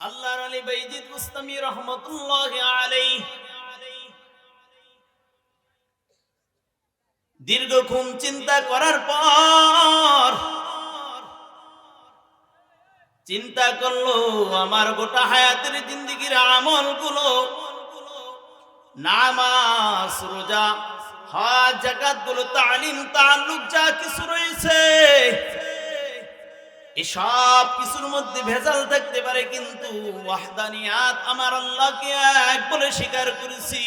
আল্লাহর আলী বাইজিদ বুস্তামি রহমতুল্লাহি আলাইহি দীর্ঘক্ষণ চিন্তা করার পর চিন্তা করলো আমার গোটা হায়াতের জিন্দেগির আমলগুলো, নামাজ, রোজা, হজ, যাকাত গুলো, তালিম, তাআল্লুক যা কিছু রয়েছে এসব কিছুর মধ্যে ভেজাল থাকতে পারে, কিন্তু ওয়াহদানিয়াত আমার আল্লাহকে এক বলে স্বীকার করেছি।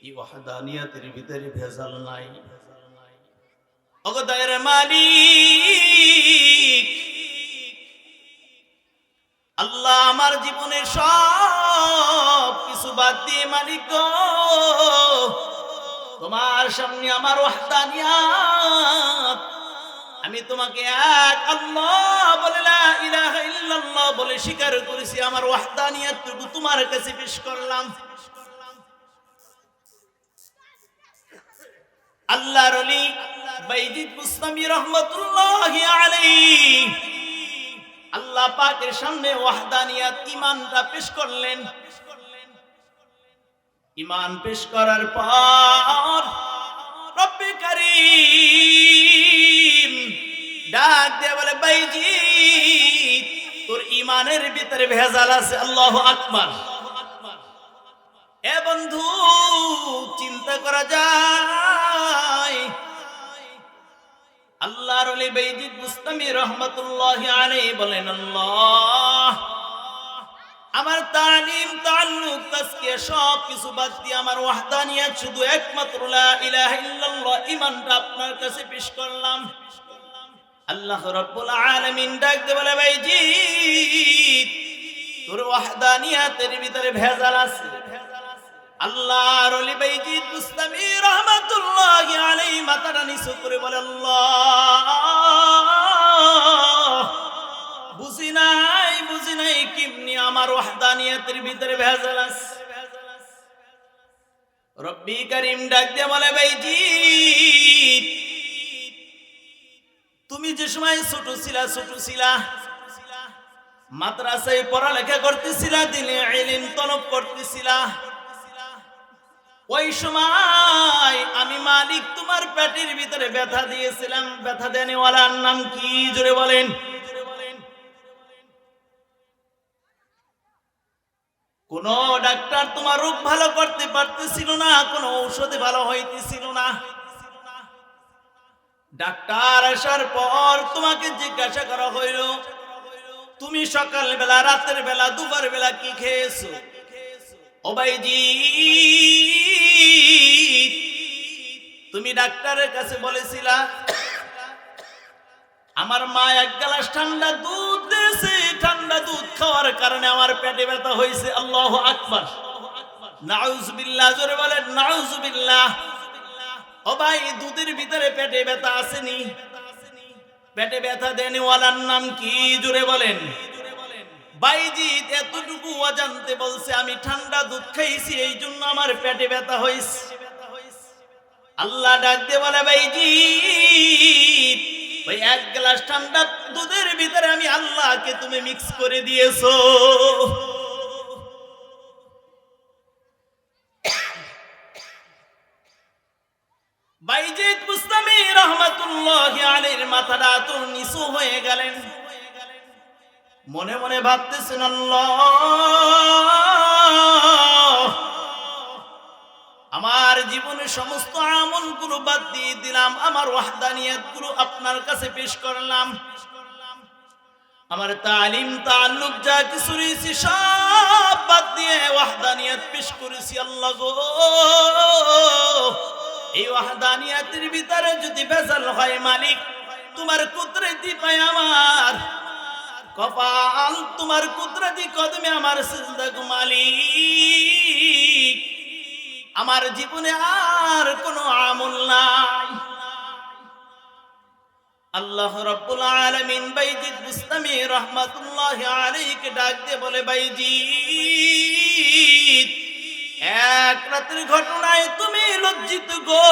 এই ওয়াহদানিয়াতের ভিতরে ভেজাল নাই। ওগো দয়ার মালিক আল্লাহ, আমার জীবনের সব কিছু বাদ দিয়ে মালিক গো তোমার সামনে আমার ওয়াহদানিয়াত, আমি তোমাকে এক আল্লাহ বলে লা ইলাহা ইল্লাল্লাহ বলে স্বীকার করেছি। আমার ওয়াহদানিয়াতটুকু তোমার কাছে পেশ করলাম। আল্লাহর ওলি বাইজিদ বুস্তামি রহমাতুল্লাহি আলাইহি আল্লাহ পাকের সামনে ওয়াহদানিয়াত ঈমানটা পেশ করলেন। ঈমান পেশ করার পর রব্বে কারীম ডাক দিয়ে বলে, বাইজিদ তোর ঈমানের ভিতরে ভেজাল আছে। আল্লাহু আকবার। এ বন্ধু, চিন্তা করা যায় আল্লাহর ওলি বাইজিদ বুস্তামি রহমাতুল্লাহি আলাইহি বলেন, আল্লাহ আমার তালিম, তাআল্লুক, তাজকিয়া সব কিছু বাদ দিয়ে আমার ওয়াহদানিয়াত শুধু একমাত্র লা ইলাহা ইল্লাল্লাহ ঈমানটা আপনার কাছে পেশ করলাম। আল্লাহ রাব্বুল আলামিন ডাক দিয়ে বলে, বাইজিদ তোর ওয়াহদানিয়াতের ভিতরে ভেজাল আছে। আল্লাহর ওলি বাইজিদ বুস্তামি রহমাতুল্লাহি আলাইহি মাথাটা নিচু করে বলে, আল্লাহ বুঝি নাই কেমনি আমার ওয়াহদানিয়াতের ভিতরে ভেজাল আছে। রব্বি কারীম ডাক দিয়ে বলে, বাইজিদ তুমি যে সময় ছোট ছিলা মাদ্রাসায় পড়ালেখা করতেছিলা, দিনে ইলম তলব করতেছিলা, ওই সময় আমি মালিক তোমার পেটের ভিতরে ব্যথা দিয়েছিলাম। ব্যথা দেনেওয়ালার নাম কি? জোরে বলেন। কোন ডাক্তার তোমার রোগ ভালো করতে পারতেছিল না, কোন ঔষধে ভালো হইতেছিল না। ডাক্তার আসার পর তোমাকে জিজ্ঞাসা করা হইল, তুমি সকাল বেলা, রাতের বেলা, দুপুর বেলা কি খেয়েছো? ও বাইজিদ তুমি ডাক্তারের কাছে বলেছিলা আমার মা এক গ্লাস ঠান্ডা দুধ দিয়েছে, ঠান্ডা দুধ খাওয়ার কারণে আমার পেটে ব্যথা হয়েছে। আল্লাহু আকবার। নাউজুবিল্লাহ। জোরে বলেন নাউজুবিল্লাহ। ও ভাই, দুধের ভিতরে পেটে ব্যথা আসেনি? পেটে ব্যথা দেনেওয়ালার নাম কি? জোরে বলেন। বাইজিদ এতটুকু অজান্তে বলছে আমি ঠান্ডা দুধ খাইছি, এই জন্য আমার পেটে ব্যথা হয়েছে। আল্লাহ ডাক দিয়ে বলে, বাইজিদ ওই এক গ্লাস ঠান্ডা দুধের ভিতরে আমি আল্লাহকে তুমি মিক্স করে দিয়েছো। বাইজিদ বুস্তামি রহমাতুল্লাহি আলাইহির মাথাটা তো নিচু হয়ে গেলেন। মনে মনে ভাবতেছেন, আল্লাহ আমার জীবনের সমস্ত আমলগুলো বাদ দিয়ে দিলাম, আমার ওয়াহদানিয়াতগুলো আপনার কাছে পেশ করলাম। আমার তালিম, তাআল্লুক যা কিছু রয়েছে সব বাদ দিয়ে ওয়াহদানিয়াত পেশ করেছি। আল্লাহ গো, এই ওয়াহদানিয়াতের ভিতরে যদি ভেজাল হয় মালিক, তোমার কুদরতি পায় আমার কপাল, তোমার কুদরতি কদমে আমার সিজদা গো মালিক। আমার জীবনে আর কোনো আমল নাই। আল্লাহ রাব্বুল আলামিন বাইজিদ বুস্তামি রহমাতুল্লাহি আলাইহিকে ডাক দিয়ে বলে, বাইজিদ এক রাতের ঘটনায় তুমি লজ্জিত গো,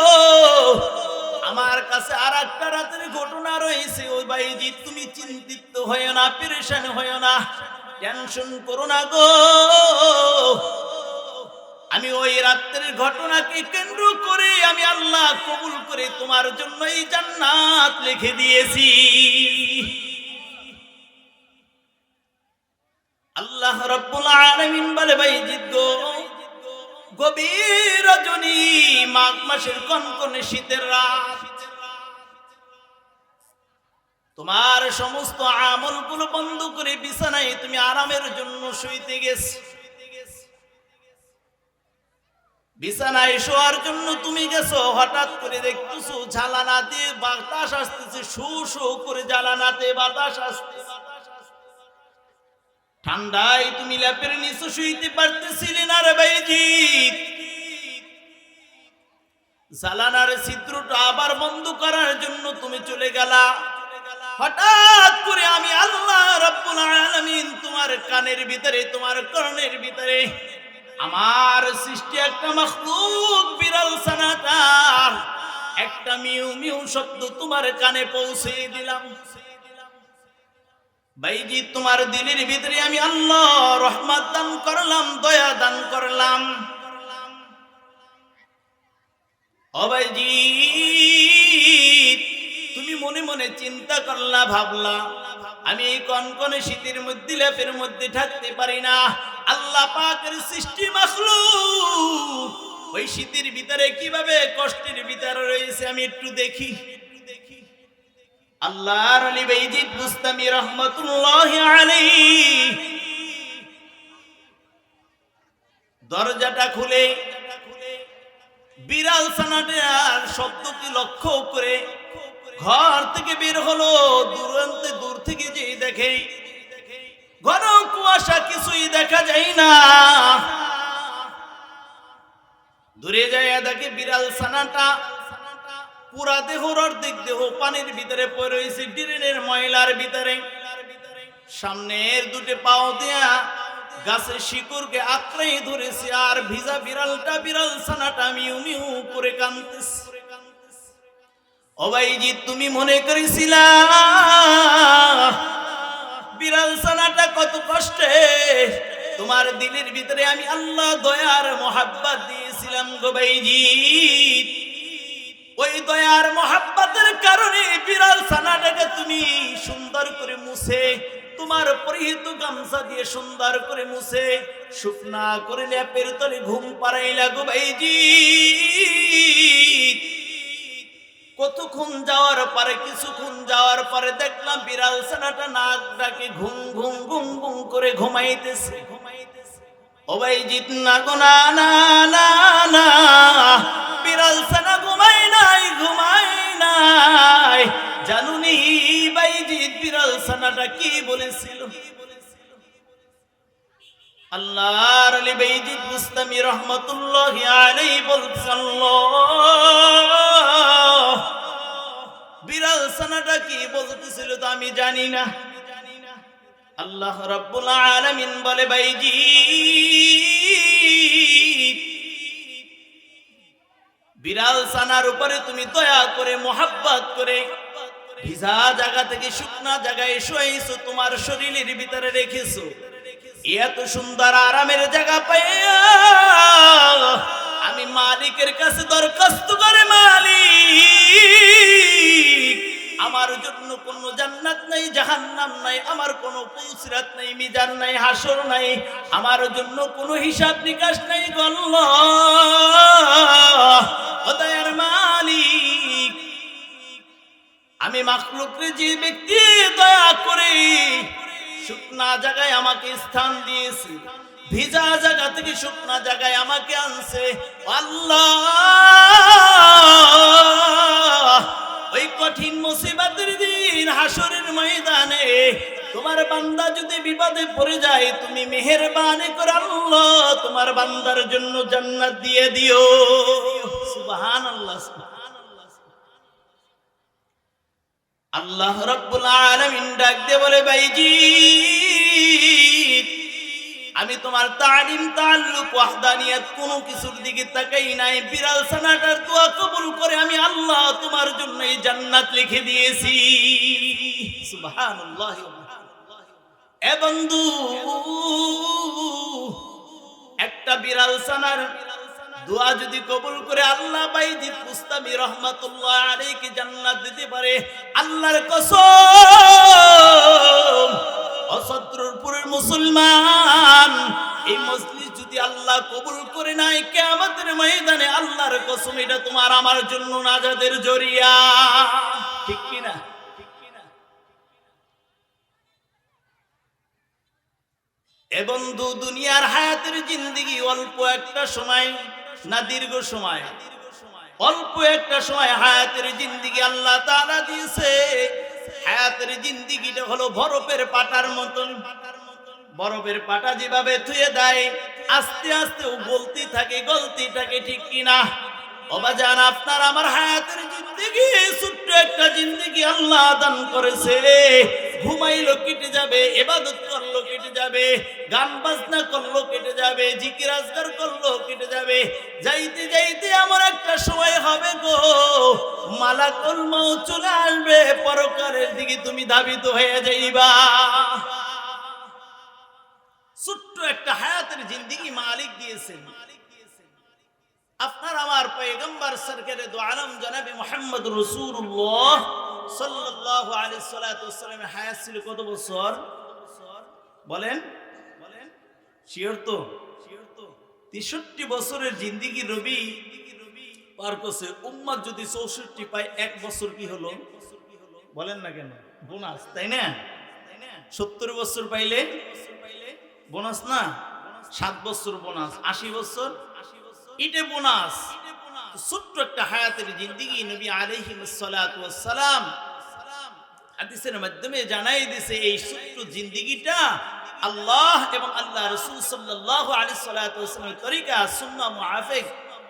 আমার কাছে আর একটা রাতের ঘটনা রয়েছে। ওই বাইজিদ তুমি চিন্তিত হয়ো না, পেরেশান হয়ো না। টেনশন করো না গো, আমি ওই রাত্রের ঘটনাকে কেন্দ্র করে আমি আল্লাহ কবুল করে তোমার জন্য এই জান্নাত লিখে দিয়েছি। আল্লাহ রাব্বুল আলামিন বলে বাইজিৎ গো, গভীর রজনী, মাঘ মাসের কনকনে শীতের রাত, তোমার সমস্ত আমলগুলো বন্ধ করে বিছানায় তুমি আরামের জন্য শুইতে গেছো। বিছানায় শোয়ার জন্য তুমি গেছো, হঠাৎ করে দেখতেছো জানালাতে বাতাস আসতেছে, শু শু করে জানালাতে বাতাস আসতেছে। ঠান্ডায় তুমি ল্যাপের নিচে শুইতে পারতেছিলে না রে বাইজিৎ। জানালার ছিদ্রটা আবার বন্ধ করার জন্য তুমি চলে গেলা। হঠাৎ করে আমি আল্লাহ রাব্বুল আলামিন তোমার কানের ভিতরে, তোমার কর্ণের ভিতরে আমার সৃষ্টি একটা মাখলুক বিড়াল ছানাটার একটা মিউ মিউ শব্দ তোমার কানে পৌঁছে দিলাম। বাইজিৎ, তোমার দিলের ভিতরে আমি আল্লাহ রহমত দান করলাম, দয়া দান করলাম। ও বাইজিৎ, তুমি মনে মনে চিন্তা করলা, ভাবলা আমি এই কনকনে শীতের মধ্যে লেপের মধ্যে থাকতে পারি না। আল্লাহ পাকের সৃষ্টি মাখলুক ওই শীতের ভিতরে কিভাবে কষ্টের ভিতরে রয়েছে আমি একটু দেখি। আল্লাহর ওলি বাইজিৎ বুস্তামি রহমাতুল্লাহি আলাইহি দরজাটা খুলে বিড়াল ছানাটার শব্দকে লক্ষ্য করে ঘর থেকে বের হলো। দূর থেকে যে দেখে ঘন কুয়াশা, কিছুই দেখা যায় না। দূরে যায় দেখে বিড়াল ছানাটা পুরা দেহর অর্ধেক দেহ পানির ভিতরে পড়ে রয়েছে, ড্রেনের ময়লার ভিতরে। সামনের দুটো পাও দেয়া গাছের শিকড়কে আঁকড়ে ধরেছে, আর ভিজা বিড়াল ছানাটা মিউ মিউ করে কাঁদতেছে। ও বাইজিৎ, তুমি মনে করেছিলা বিড়াল ছানাটা কত কষ্টে, তোমার দিলের ভিতরে আমি আল্লাহ দয়ার মোহাব্বত দিয়েছিলাম গো বাইজিৎ। ওই দয়ার মোহাব্বতের কারণে বিড়াল ছানাটাকে তুমি সুন্দর করে মুছে, তোমার পরিহিত গামছা দিয়ে সুন্দর করে মুছে শুকনা করে ল্যাপের তলে ঘুম পাড়াইলা গো বাইজিৎ। কতক্ষণ যাওয়ার পরে, কিছুক্ষণ যাওয়ার পরে দেখলাম বিড়াল ছানাটা নাক ডাকে ঘুম ঘুম ঘুম ঘুম করে ঘুমাইতেছে। ও বাইজিৎ, না গো না না না না, বিড়াল ছানা ঘুমায় নাই। জানুনি বাইজিৎ বিড়াল ছানাটা কি বলেছিল? আল্লাহর ওলি বাইজিৎ বুস্তামি রহমাতুল্লাহি আলাইহি বলছেন, বিড়াল ছানাটা কি বলতেছিল তো আমি জানি না। আল্লাহ রাব্বুল আলামিন বলে, বাইজিৎ বিড়াল ছানার উপরে তুমি দয়া করে মোহাব্বত করে ভিজা জায়গা থেকে শুকনা জায়গায় শুয়াইছো, তোমার শরীরের ভিতরে রেখেছো। এত সুন্দর আরামের জায়গা পাইয়া আমি মালিকের কাছে দরখাস্ত করে, মালিক আমার জন্য কোনো জান্নাত নাই, জাহান্নাম নাই, আমার কোনো পুলসিরাত নাই, মিজান নাই, হাসর নাই, আমার জন্য কোনো হিসাব নিকাশ নাই গো আল্লাহ। ও দয়ার মালিক, আমি মাখলুকরে যে ব্যক্তি দয়া করে শুকনা জায়গায় আমাকে স্থান দিয়েছে, ভিজা জায়গা থেকে শুকনা জায়গায় আমাকে আনছে, আল্লাহ ওই কঠিন মুসিবতের দিন হাসরের ময়দানে তোমার বান্দা যদি বিপদে পড়ে যায়, তুমি মেহেরবানি করে আল্লাহ তোমার বান্দার জন্য জান্নাত দিয়ে দিও। সুবহানাল্লাহ। আল্লাহ রাব্বুল আলামিন ডাক দিয়ে বলে, বাইজিৎ আমি তোমার তালিম তাআল্লুক ওয়াহদানিয়ত কোনো কিছুর দিকে তাকাই নাই, বিড়াল ছানাটার দোয়া কবুল করে আমি আল্লাহ তোমার জন্য এই জান্নাত লিখে দিয়েছি। সুবহানাল্লাহ। এ বন্ধু, একটা বিড়াল ছানার দোয়া যদি কবুল করে আল্লাহ বাইজিদ মুস্তামি রহমাতুল্লাহ আলাইহি জান্নাত দিতে পারে, আল্লাহর কসম, অসত্রপুরের মুসলমান, এই মজলিস যদি আল্লাহ কবুল করে নাই, কিয়ামতের ময়দানে আল্লাহর কসম এটা তোমার আমার জন্য নাজাতের জরিয়া। ঠিক কি না? এ বন্ধু, দুনিয়ার হায়াতের জিন্দেগি অল্প একটা সময় না দীর্ঘ সময়? অল্প একটা সময় হায়াতের জিন্দেগি আল্লাহ তাআলা দিয়েছে। হায়াতের জিন্দেগিটা হলো বরফের পাটার মতন। বরফের পাটা যেভাবে ধুয়ে দেয়, আস্তে আস্তে ও গলতি থাকে, গলতি থাকে। ঠিক কিনা? ওবাজান, আপনার আমার হায়াতের জিন্দেগি ছোট্ট একটা জিন্দেগি আল্লাহ দান করেছে। ঘুমাইলো কেটে যাবে, ইবাদত করলো কেটে যাবে, গান বাজনা করলো কেটে যাবে, জিকির আজকার করলো কেটে যাবে। যাইতে যাইতে আমার একটা সময় হবে গো, মালাকুল মউত চলে আসবে, পরকালের দিকে তুমি ধাবিত হয়ে যাইবা। ছোট্ট একটা হায়াতের জিন্দেগি মালিক দিয়েছেন। আপনার আমার পয়গম্বর সরকারে দু আলম জনাবে মুহাম্মদ রাসূলুল্লাহ সাল্লাল্লাহু আলাইহি ওয়াসাল্লামের হায়াত ছিল কত বছর? বলেন শিওর তো? 63 বছরের জিন্দেগি রবি পার করছে। উম্মত যদি 64 পায়, এক বছর কি হলো? বলেন না কেন? বোনাস, তাই না? 70 বছর পাইলে বোনাস না? 7 বছর বোনাস, 80 বছর এটা বোনাস। ছোট্ট একটা হায়াতের জিন্দেগি নবী আলাইহিস সালাতু ওয়াস সালাম হাদিসের মাধ্যমে জানাই দিয়েছে, এই ছোট্ট জিন্দেগিটা আল্লাহ এবং আল্লাহ রাসূল সাল্লাল্লাহু আলাইহি সাল্লাতু ওয়াস সাল্লামের তরিকা সুন্নাহ মুআফিক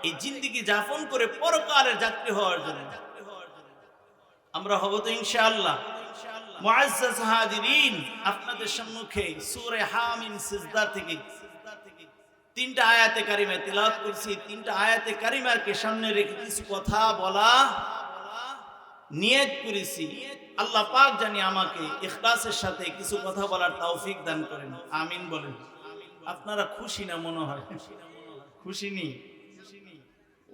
এই জিন্দেগি যাপন করে পরকালের যাত্রী হওয়ার জন্য আমরা হব তো ইনশাআল্লাহ। মুআজ্জাজ হাজিরিন, আপনাদের সম্মুখে সূরা হামিম সিজদা থেকে 3টা আয়াতে কারিমা তিলাওয়াত করছি। 3টা আয়াতে কারিমাকে সামনে রেখে কিছু কথা বলা নিয়ত করেছি। আল্লাহ পাক জানি আমাকে ইখলাসের সাথে কিছু কথা বলার তৌফিক দান করেন, আমিন বলেন। আপনারা খুশি না মনে হয়? খুশি নি?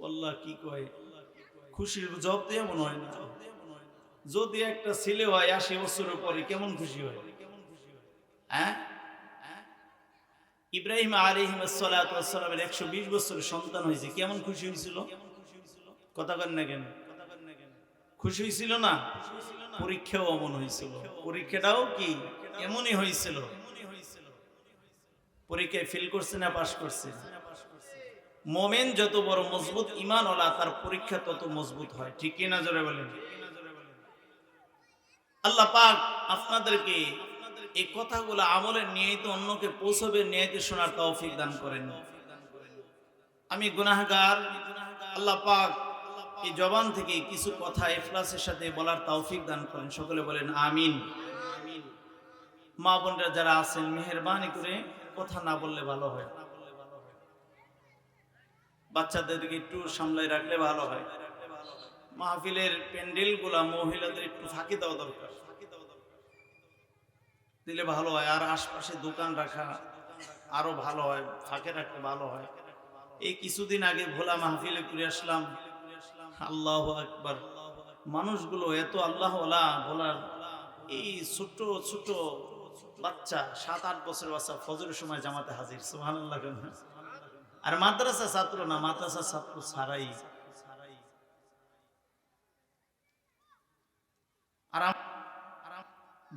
আল্লাহ কি কয়, খুশির জবাব দিয়ে মনে হয় না। যদি একটা ছেলে হয় 80 বছরের পরে, কেমন খুশি হয়? হ্যাঁ, ইব্রাহিম আলাইহিস সালাতু ওয়াস সালামের 120 বছরের সন্তান হয়েছে, কেমন খুশি হয়েছিল? কথা বলেন না কেন? খুশি হয়েছিল না? পরীক্ষাও এমন হয়েছিল, পরীক্ষাটাও কি এমনই হয়েছিল। পরীক্ষায় ফেল করছে না পাস করছে? মুমিন যত বড় মজবুত ঈমান ওয়ালা, তার পরীক্ষা তত মজবুত হয়। ঠিক কি না? জোরে বলেন। আল্লাহ পাক আপনাদেরকে এই কথাগুলো আমলের নিয়ত অন্যকে পৌঁছবে, নিয়ত শোনার তৌফিক দান করেন। আমি গুনাহগার, আল্লাহ পাক এই জবান থেকে কিছু কথা ইখলাসের সাথে বলার তৌফিক দান করেন। সকলে বলেন আমিন। মা বোনরা যারা আছেন, মেহেরবানি করে কথা না বললে ভালো হয়। বাচ্চাদেরকে একটু সামলাই রাখলে ভালো হয়। মাহফিলের প্যান্ডেল গুলা মহিলাদের একটু ফাঁকি দেওয়া দরকার, দিলে ভালো হয়। আর আশপাশে দোকান রাখা আরো ভালো হয়, ফাঁকে রাখতে ভালো হয়। এই কিছুদিন আগে ভোলা মাহফিলে ঘুরে আসলাম। আল্লাহু আকবার, মানুষগুলো এত আল্লাহ ওয়ালা বলার। এই ছোট ছোট বাচ্চা, 7-8 বছরের বাচ্চা ফজরের সময় জামাতে হাজির, সুবহানাল্লাহ। আর মাদ্রাসা ছাত্র না, মাদ্রাসা ছাত্র ছাড়াই। আর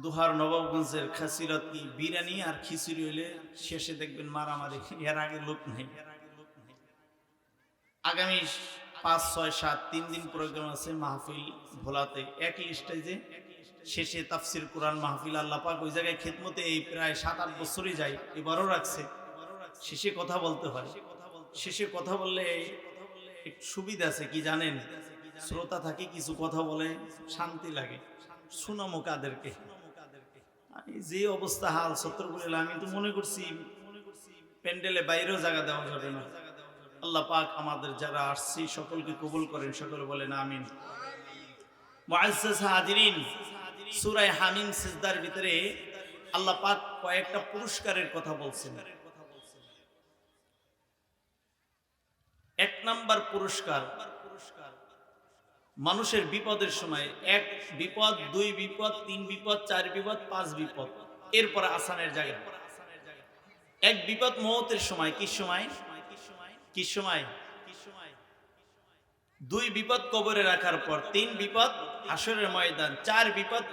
দুহার নবাবগঞ্জের খাসিরত কি বিরিয়ানি আর খিচুড়ি হইলে শেষে দেখবেন মারামারি, এর আগে লোক নেই। আগামী 5, 6, 7 3 দিন প্রোগ্রাম আছে মাহফিল ভোলাতে, একই স্টেজে। শেষে তাফসির কোরআন মাহফিল। আল্লাহ পাক ওই জায়গায় খেদমতে এই প্রায় 7-8 বছরই যায়, এবারও রাখছে। শেষে কথা বলতে হয়। শেষে কথা বললে একটু সুবিধা আছে কি জানেন? শ্রোতা থাকে, কিছু কথা বলে, শান্তি লাগে। শুনামো কাদেরকে? যে অবস্থা হাল সত্তরপুরে, আমি তো মনে করছি প্যান্ডেলে বাইরেও জায়গা দেওয়া যাবে না। আল্লাহ পাক আমাদের যারা আসছি সকলকে কবুল করেন, সকলে বলেন আমিন। মুআজ্জাজ হাজিরিন, সূরা হামিম সিজদার ভিতরে আল্লাহ পাক কয়েকটা পুরস্কারের কথা বলছেন। এক নাম্বার পুরস্কার, মানুষের বিপদের সময়, এক বিপদ, দুই বিপদ, তিন বিপদ, চার বিপদ, পাঁচ বিপদ, এরপরে আসানের জায়গা। এক বিপদ মওতের সময়, কি সময়? কি সময়? দুই বিপদ কবরে রাখার পর, তিন বিপদ হাসরের ময়দান, চার বিপদ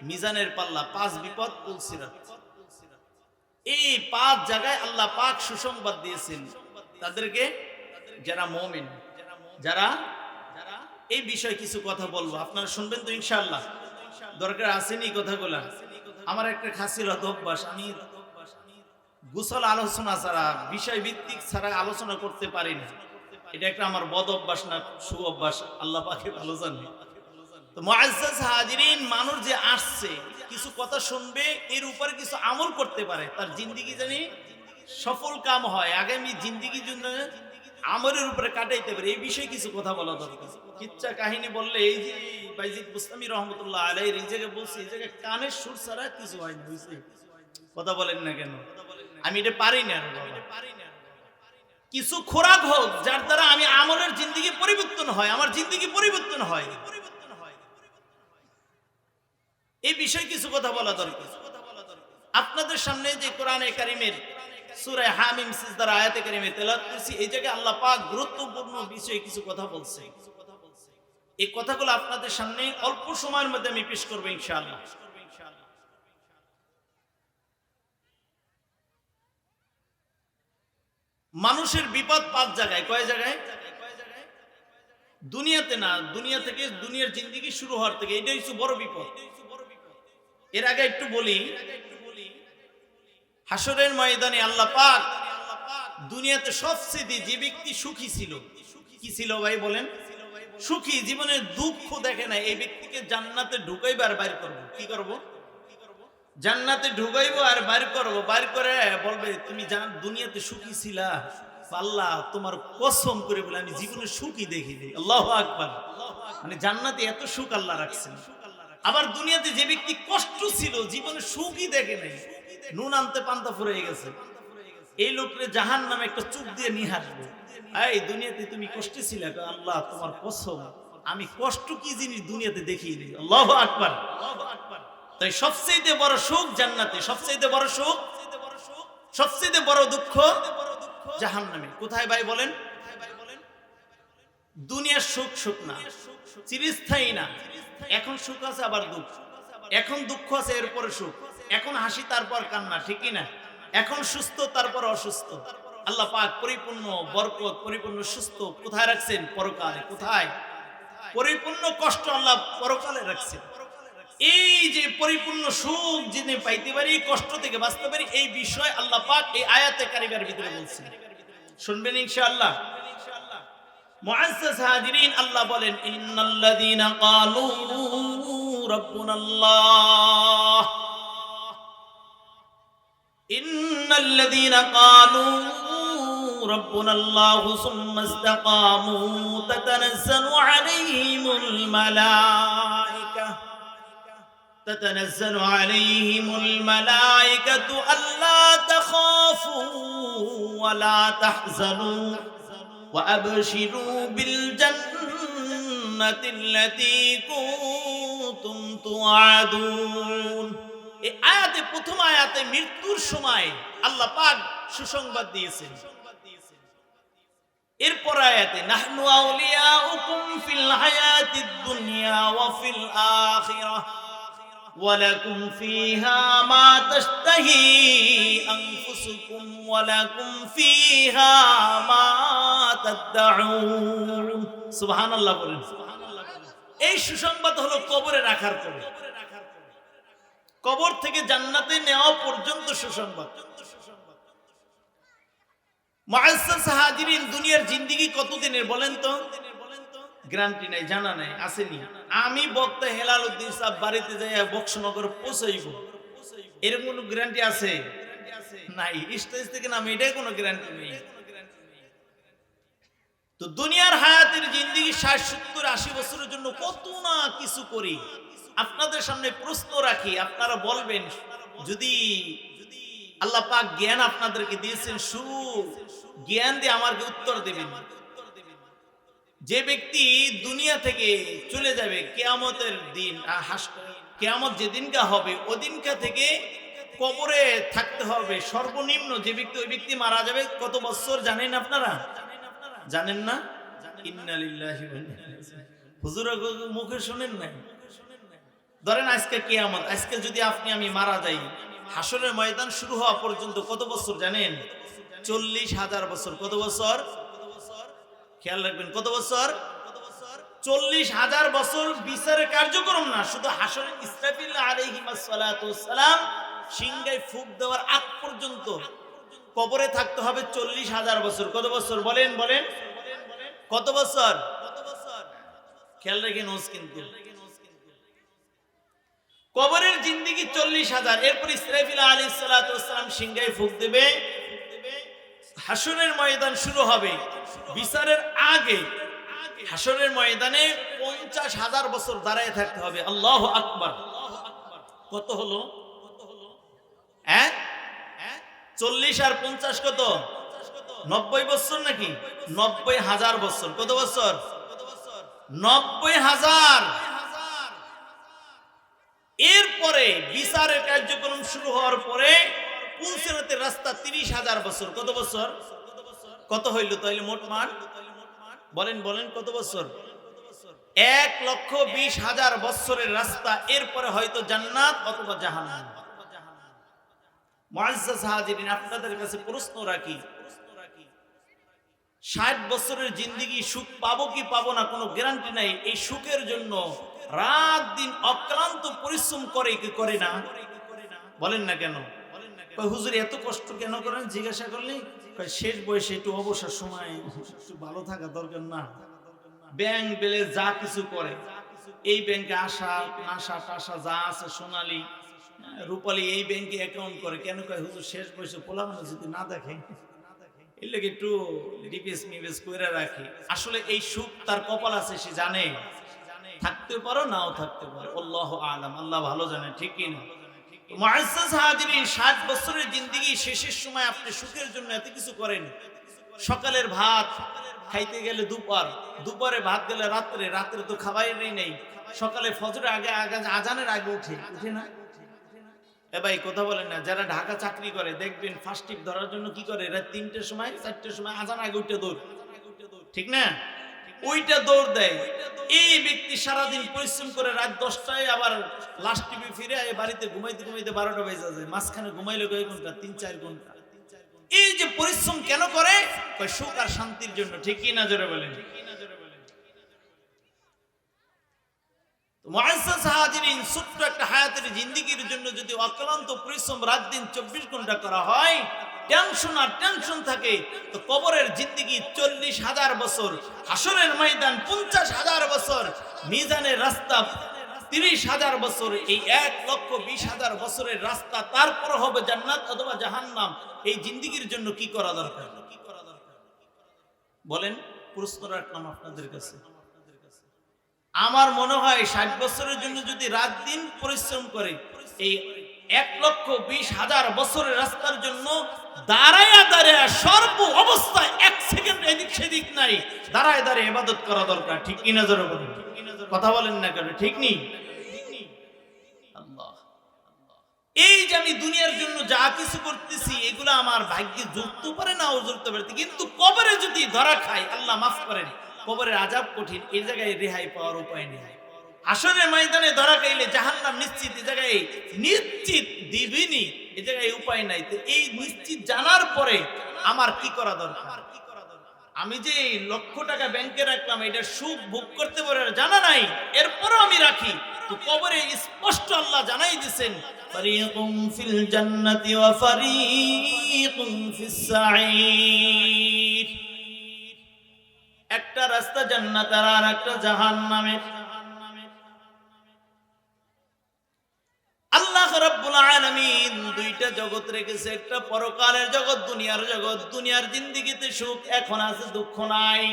মিজানের পাল্লা, পাঁচ বিপদ পুল সিরাত। এই পাঁচ জায়গায় আল্লাহ পাক সুসংবাদ দিয়েছেন তাদেরকে যারা মুমিন, যারা এই বিষয়ে কিছু কথা বলবো, আপনারা শুনবেন তো ইনশাআল্লাহ? দরকার আসেনি কথাগুলা? আমার একটা খাসিলত অভ্যাস, আমি গোসল আলোচনা ছাড়া, বিষয় ভিত্তিক ছাড়া আলোচনা করতে পারি না। এটা একটা আমার বদ অভ্যাস না সু অভ্যাস, আল্লাহ পাকে ভালো জানে। তো মুআজ্জাজ হাজিরিন, মানুষ যে আসছে কিছু কথা শুনবে, এর উপরে কিছু আমল করতে পারে, তার জিন্দেগি জানি সফল কাম হয়, আগামী জিন্দেগির জন্য আমলের উপরে কাটাইতে পারে, এই বিষয়ে কিছু কথা বলা দরকার। কিচ্ছা কাহিনী বললে, এই যে বাইজিদ বুস্তামি রহমতুল্লাহ আলাইহির এই জায়গায় বলছি, এই জায়গায় কানের সুর ছাড়া কিছু হয় না, বুঝলি? কথা বলেন না কেন? আমি এটা পারি না। কিছু খোরাক হোক যার দ্বারা আমি আমলের জিন্দেগি পরিবর্তন হয়, আমার জিন্দেগি পরিবর্তন হয়, এই বিষয়ে কিছু কথা বলা দরকার। আপনাদের সামনে যে কোরআনে কারীমের সূরা হামিম সিজদার আয়াতে কারীমে তেলাওয়াত করছি, এই জায়গায় আল্লাহ পাক গুরুত্বপূর্ণ বিষয়ে কিছু কথা বলছে। এই কথাগুলো আপনাদের সামনে অল্প সময়ের মধ্যে আমি পেশ করব ইনশাআল্লাহ। মানুষের বিপদ পাঁচ জায়গায়। কয় জায়গায়? দুনিয়াতে না, দুনিয়া থেকে, দুনিয়ার জিন্দেগি শুরু হওয়ার থেকে, এটাই হচ্ছে বড় বিপদ। এর আগে একটু বলি, হাসরের ময়দানে আল্লাহ পাক দুনিয়াতে সবচেয়ে যে ব্যক্তি সুখী ছিল, কি ছিল ভাই বলেন? সুখী, জীবনে দুঃখ দেখে না, এই ব্যক্তিকে জান্নাতে ঢুকাইবো আর বাইর করবো। কি করব? জান্নাতে ঢুকাইবো আর বাইর করব। বাইর করে বলবে, তুমি দুনিয়াতে সুখী ছিলা, আল্লাহ তোমার কসম করে বলে আমি জীবনে সুখী দেখিনি। আল্লাহু আকবার। মানে জান্নাতে এত সুখ আল্লাহ রাখছেন। আবার দুনিয়াতে যে ব্যক্তি কষ্ট ছিল, জীবনে সুখই দেখে নাই, নুন আনতে পান্তা ফুরিয়ে গেছে, এই লোকরে জাহান্নামে একটা চুপ দিয়ে নিয়ে আসবে। এই দুনিয়াতে তুমি কষ্টে ছিলে, আল্লাহ তোমার কসম আমি কষ্ট কি জিনিস দুনিয়াতে দেখিনি। আল্লাহু আকবার। তাই সবচেয়ে বড় সুখ জান্নাতে, সবচেয়ে বড় সুখ, সবচেয়ে বড় দুঃখ জাহান্নামে। কোথায় ভাই বলেন? দুনিয়ার সুখ সুখ না, চিরস্থায়ী না। এখন সুখ আছে আবার দুঃখ, এখন দুঃখ আছে এরপরে সুখ, এখন হাসি তারপর কান্না, ঠিকই না? এখন সুস্থ তারপর অসুস্থ। আল্লাহ পাক পরিপূর্ণ বরকত, পরিপূর্ণ সুস্থ কোথায় রাখছেন? পরকালে। কোথায়? পরিপূর্ণ কষ্ট আল্লাহ পরকালে রাখছেন। এই যে পরিপূর্ণ সুখ যিনি পাইতে পারি, কষ্ট থেকে বাঁচতে পারি, এই বিষয় আল্লাহ পাক এই আয়াতে কারিমের ভিতরে বলছেন। শুনবেন ইনশাআল্লাহ। মুআজ্জাজ হাজিরিন, আল্লাহ বলেন, ইন্নাল্লাযীনা ক্বালু রাব্বুনাল্লাহ, ইন্নাল্লাযীনা ক্বালু রাব্বুনাল্লাহু সুম্মা ইসতাকামু তাতানাজ্জালু আলাইহিমুল মালায়েকা, تتنزل عليهم الملائكة ألا تخافوا ولا تحزنوا وأبشروا بالجنة التي كنتم توعدون। এই আয়াতে, প্রথম আয়াতে মৃত্যুর সময় আল্লাহ পাক সুসংবাদ দিয়েছেন। এরপর আয়াতে নাহনু আউলিয়াউকুম ফিল হায়াতিদ দুনিয়া ওয়া ফিল আখিরাহ ওয়ালাকুম ফিহা মা তাশতাহি আনফুসুকুম ওয়ালাকুম ফিহা মা তাদউন। সুবহানাল্লাহ বলেন। এই সুসংবাদ হলো কবরে রাখার পরে, কবর থেকে জান্নাতে নেওয়া পর্যন্ত সুসংবাদ। মুআজ্জাজ হাজিরিন, দুনিয়ার জিন্দেগি কতদিনের বলেন তো? গ্যারান্টি নাই, জানা নাই, আসেনি। আমি বক্তা হেলাল উদ্দিন সাহেব বাড়িতে যাই বক্সনগর পৌঁছাইব, এরকম কোনো গ্যারান্টি আছে? নাই। স্টেজ থেকে নামে, এটাই কোনো গ্যারান্টি নেই। তো দুনিয়ার হায়াতের জিন্দেগি 60, 70, 80 বছরের জন্য কত না কিছু করি। আপনাদের সামনে প্রশ্ন রাখি, আপনারা বলবেন যদি আল্লাহ পাক জ্ঞান আপনাদেরকে দিয়েছেন, জ্ঞান দিয়ে আমাকে উত্তর দেবেন। যে ব্যক্তি দুনিয়া থেকে চলে যাবে কিয়ামতের দিন, কিয়ামত যেদিনকা হবে ওদিনকা থেকে কবরে থাকতে হবে সর্বনিম্ন যে ব্যক্তি, ওই ব্যক্তি মারা যাবে কত বছর জানেন আপনারা? জানেন না? ইন্না লিল্লাহি ওয়া ইন্না ইলাইহি রাজিউন। হুজুরের মুখে শুনেন নাই? ধরেন আজকে কিয়ামত, আজকে যদি আপনি আমি মারা যাই, হাসরের ময়দান শুরু হওয়া পর্যন্ত কত বছর জানেন? 40,000 বছর। কত বছর? খেয়াল রাখবেন, কত বছর? 40,000 বছর বিচারের কার্যক্রম না, শুধু হাসরের ইসরাফিল আলাইহিস সালাতু ওয়াস সালাম সিংহায় ফুঁক দেওয়ার আগ পর্যন্ত কবরে থাকতে হবে 40,000 বছর। কত বছর বলেন? বলেন কত বছর? খেয়াল রেখে নোস, কিন্তু কবরের জিন্দেগি 40,000। এরপর ইসরাফিল আলাইহিস সালাতু ওয়াস সালাম সিংহায় ফুঁক দেবে, হাসরের ময়দান শুরু হবে। বিচারের আগে হাসরের ময়দানে 50,000 বছর দাঁড়ায় থাকতে হবে। আল্লাহু আকবার। কত হলো? 40 আর 50 কত? 90 বছর নাকি? 90,000 বছর। কত বছর? 90,000। এরপরে বিচারের কার্যক্রম শুরু হওয়ার পরে পুলসিরাতের রাস্তা 30,000 বছর। কত বছর? কত হইল তাইলে মোট মান? বলেন বলেন কত বছর? 1,20,000 বছরের রাস্তা। এরপরে হয়তো জান্নাত অথবা জাহান্নাম। মুআজ্জাজ হাজিরিন, আপনাদের কাছে প্রশ্ন রাখি, 60 বছরের জিন্দেগি সুখ পাবো কি পাবো না কোনো গ্যারান্টি নাই। এই সুখের জন্য রাত দিন অক্লান্ত পরিশ্রম করে কি করে না? বলেন না কেন? হুজুর এত কষ্ট কেন করেন জিজ্ঞাসা করলে শেষ বয়সে একটু অবসর সময় একটু ভালো থাকা দরকার না? ব্যাংক বেলে যা কিছু করে, এই ব্যাংকে আসা নাসা টাসা যা আছে সোনালী রূপালী এই ব্যাংকে অ্যাকাউন্ট করে কেন? কয় হুজুর শেষ বয়সে পোলা মানুষ যদি না দেখে এর লেগে একটু ডিপিএস মিপিএস করে রাখি। আসলে এই সুখ তার কপাল আছে, সে জানে, থাকতে পারো নাও থাকতে পারো, আল্লাহু আলাম, আল্লাহ ভালো জানে, ঠিক কি না? মুআজ্জাজ হাজিরিন, 60 বছরের জিন্দেগি শেষের সময় আপনি সুখের জন্য এত কিছু করেন। সকালের ভাত খাইতে গেলে দুপুরে ভাত গেলে রাত্রে তো খাবারই নেই। সকালে ফজরের আগে আজানের আগে উঠে না? এ ভাই কথা বলেন না? যারা ঢাকা চাকরি করে দেখবেন ফার্স্ট টিপ ধরার জন্য কি করে, রাত 3টের সময় 4টের সময় আজান আগে উঠে দৌড়, ঠিক না? ওইটা দৌড় দেয়। এই ব্যক্তি সারাদিন পরিশ্রম করে রাত 10টায় আবার লাস্ট টিভি ফিরে বাড়িতে ঘুমাইতে 12টা বেজে যায়। মাঝখানে ঘুমাইলে কয়েক ঘন্টা, 3-4 ঘন্টা। এই যে পরিশ্রম কেন করে? সুখ আর শান্তির জন্য, ঠিক কি না? জোরে বলেন। মুআজ্জাজ হাজিরিন, ছোট্ট একটা হায়াতের জিন্দেগির জন্য যদি অক্লান্ত পরিশ্রম রাত দিন 24 ঘন্টা করা হয়, টেনশন আর টেনশন থাকে, তো কবরের জিন্দেগি 40,000 বছর, হাসরের ময়দান 50,000 বছর, মিজানের রাস্তা 30,000 বছর, এই 1,20,000 বছরের রাস্তা, তারপর হবে জান্নাত অথবা জাহান্নাম। এই জিন্দেগির জন্য কি করা দরকার? বলেন, প্রশ্ন রাখলাম আপনাদের কাছে। আমার মনে হয় 60 বছরের জন্য যদি রাত দিন পরিশ্রম করে, এই 1,20,000 বছরের রাস্তার জন্য দাঁড়ায় সর্ব অবস্থায় 1 সেকেন্ড এদিক সেদিক নাই, দাঁড়ায় ইবাদত করা দরকার, ঠিক কিনা? জোরে বলেন, কথা বলেন না কেন? ঠিক নেই? আল্লাহ, এই যে আমি দুনিয়ার জন্য যা কিছু করতেছি এগুলো আমার ভাগ্যে জুড়তে পারে না, ও জুড়তে পারে, কিন্তু কবরে যদি ধরা খাই, আল্লাহ মাফ করেন, কবরের আযাব কঠিন, এই জায়গায় রেহাই পাওয়ার উপায় নেই। হাসরের ময়দানে ধরা খাইলে জাহান্নাম নিশ্চিত, এই জায়গায় নিশ্চিত দিবিনি, এই জায়গায় উপায় নাই। তো এই নিশ্চিত জানার পরে আমার কি করা দরকার? আমি যে লক্ষ টাকা ব্যাংকে রাখলাম, এটা সুখ ভোগ করতে পারে জানা নাই, এরপরও আমি রাখি, তো কবরে স্পষ্ট আল্লাহ জানাই দিয়েছেন, ফারিকুম ফিল জান্নাতি ওয়া ফারিকুম ফিস সাঈর। একটা রাস্তা জান্নাত আর একটা জাহান্নামের। আল্লাহ রাব্বুল আলামিন দুইটা জগৎ রেখেছে, একটা পরকালের জগৎ, দুনিয়ার জগৎ। দুনিয়ার জিন্দেগিতে সুখ এখন আছে, দুঃখ নাই,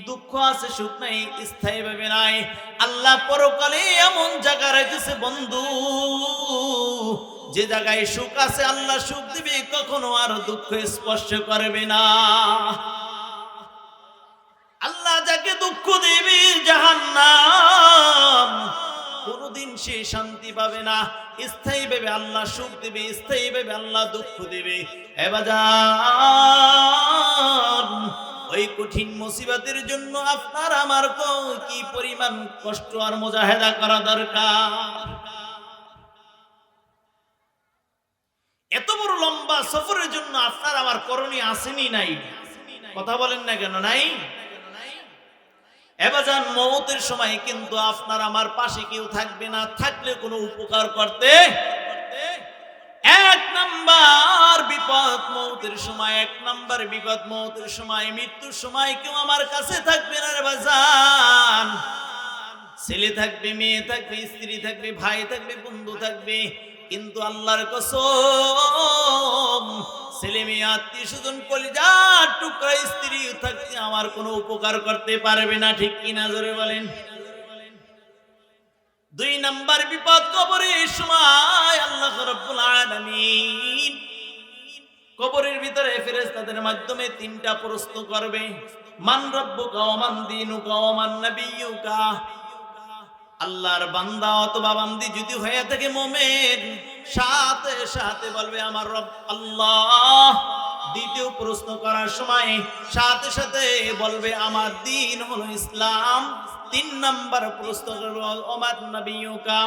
দুঃখ আছে, সুখ নাই, স্থায়ী ভাবে নাই। আল্লাহ পরকালে এমন জায়গা রেখেছে বন্ধু, যে জায়গায় সুখ আছে আল্লাহ সুখ দিবে, কখনো আর দুঃখ স্পর্শ করবে না। আল্লাহ যাকে দুঃখ দিবে জাহান্নাম, কোনদিন সে শান্তি পাবে না। স্থায়ী ভাবে আল্লাহ সুখ দিবে, স্থায়ী ভাবে আল্লাহ দুঃখ দিবে। এবাজান ওই কঠিন মুসিবতের জন্য আপনার আমার কি পরিমাণ কষ্ট আর মুজাহিদা করা দরকার। এত বড় লম্বা সফরের জন্য আপনার আমার করণীয় আসেনি নাই? কথা বলেন না কেন নাই? এবাজান মওতের সময় কিন্তু আপনার আমার পাশে কেউ থাকবে না, থাকলে কোনো উপকার করতে। এক নাম্বার বিপদ মওতের সময়, এক নাম্বার বিপদ মওতের সময়, মৃত্যুর সময় কেউ আমার কাছে থাকবে না রে বাজান। ছেলে থাকবে, মেয়ে থাকবে, স্ত্রী থাকবে, ভাই থাকবে, বন্ধু থাকবে, কিন্তু আল্লাহর কসম ছেলে মেয়ে আত্মীয় স্বজন কলিজার টুকরা স্ত্রী থাকতে আমার কোনো উপকার করতে পারবে না। ঠিক কিনা জোরে বলেন? দুই নাম্বার বিপদ কবরের সময় আল্লাহ রাব্বুল আলামিন কবরের ভিতরে ফেরেশতাদের মাধ্যমে তিনটা প্রশ্ন করবে, মান রাব্বুকা ওয়া মান দীনুকা ওয়া মান নাবিয়্যুকা। আল্লাহর বান্দা অথবা বান্দি যদি হয়ে থাকে মুমিন, সাথে সাথে বলবে আমার রব আল্লাহ। দ্বিতীয় প্রশ্ন করার সময় সাথে সাথে বলবে আমার দ্বীন হলো ইসলাম। তিন নাম্বার প্রশ্ন করবে ওমান নাবিয়্যুকা।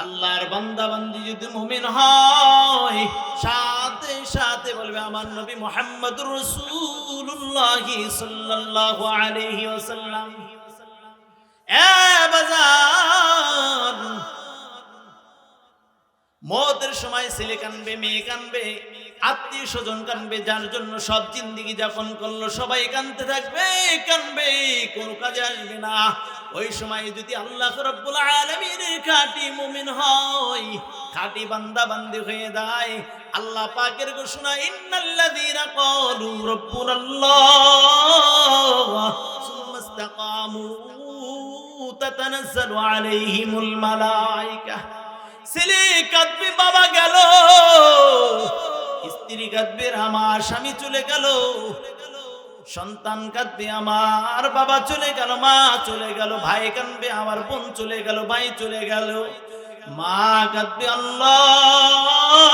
আল্লাহর বান্দা বান্দি যদি মুমিন হয়, সাথে সাথে বলবে আমার নবী মুহাম্মদুর রাসূলুল্লাহ সাল্লাল্লাহু আলাইহি ওয়াসাল্লাম। মওতের সময় ছেলে কানবে, মেয়ে কানবে, আত্মীয় স্বজন কানবে, যার জন্য সব জিন্দেগি যাপন করলো সবাই কানতে থাকবে, কানবে, কোনো কাজে আসবে না। ওই সময় যদি আল্লাহ রাব্বুল আলামিনের খাঁটি মুমিন হয়, খাঁটি বান্দা বান্দি হয়ে যায়, আল্লাহ পাকের ঘোষণা ইন্নাল্লাযীনা ক্বালু রাব্বুনাল্লাহ সুম্মা ইসতাকামু তাতানাজ্জালু আলাইহিমুল মালায়েকা। ছেলে কাঁদবে বাবা গেল, স্ত্রী কাঁদবে আমার স্বামী চলে গেল, সন্তান কাঁদবে আমার বাবা চলে গেল, মা চলে গেল, ভাই কাঁদবে আমার বোন চলে গেল, ভাই চলে গেল, মা কাঁদবে আল্লাহ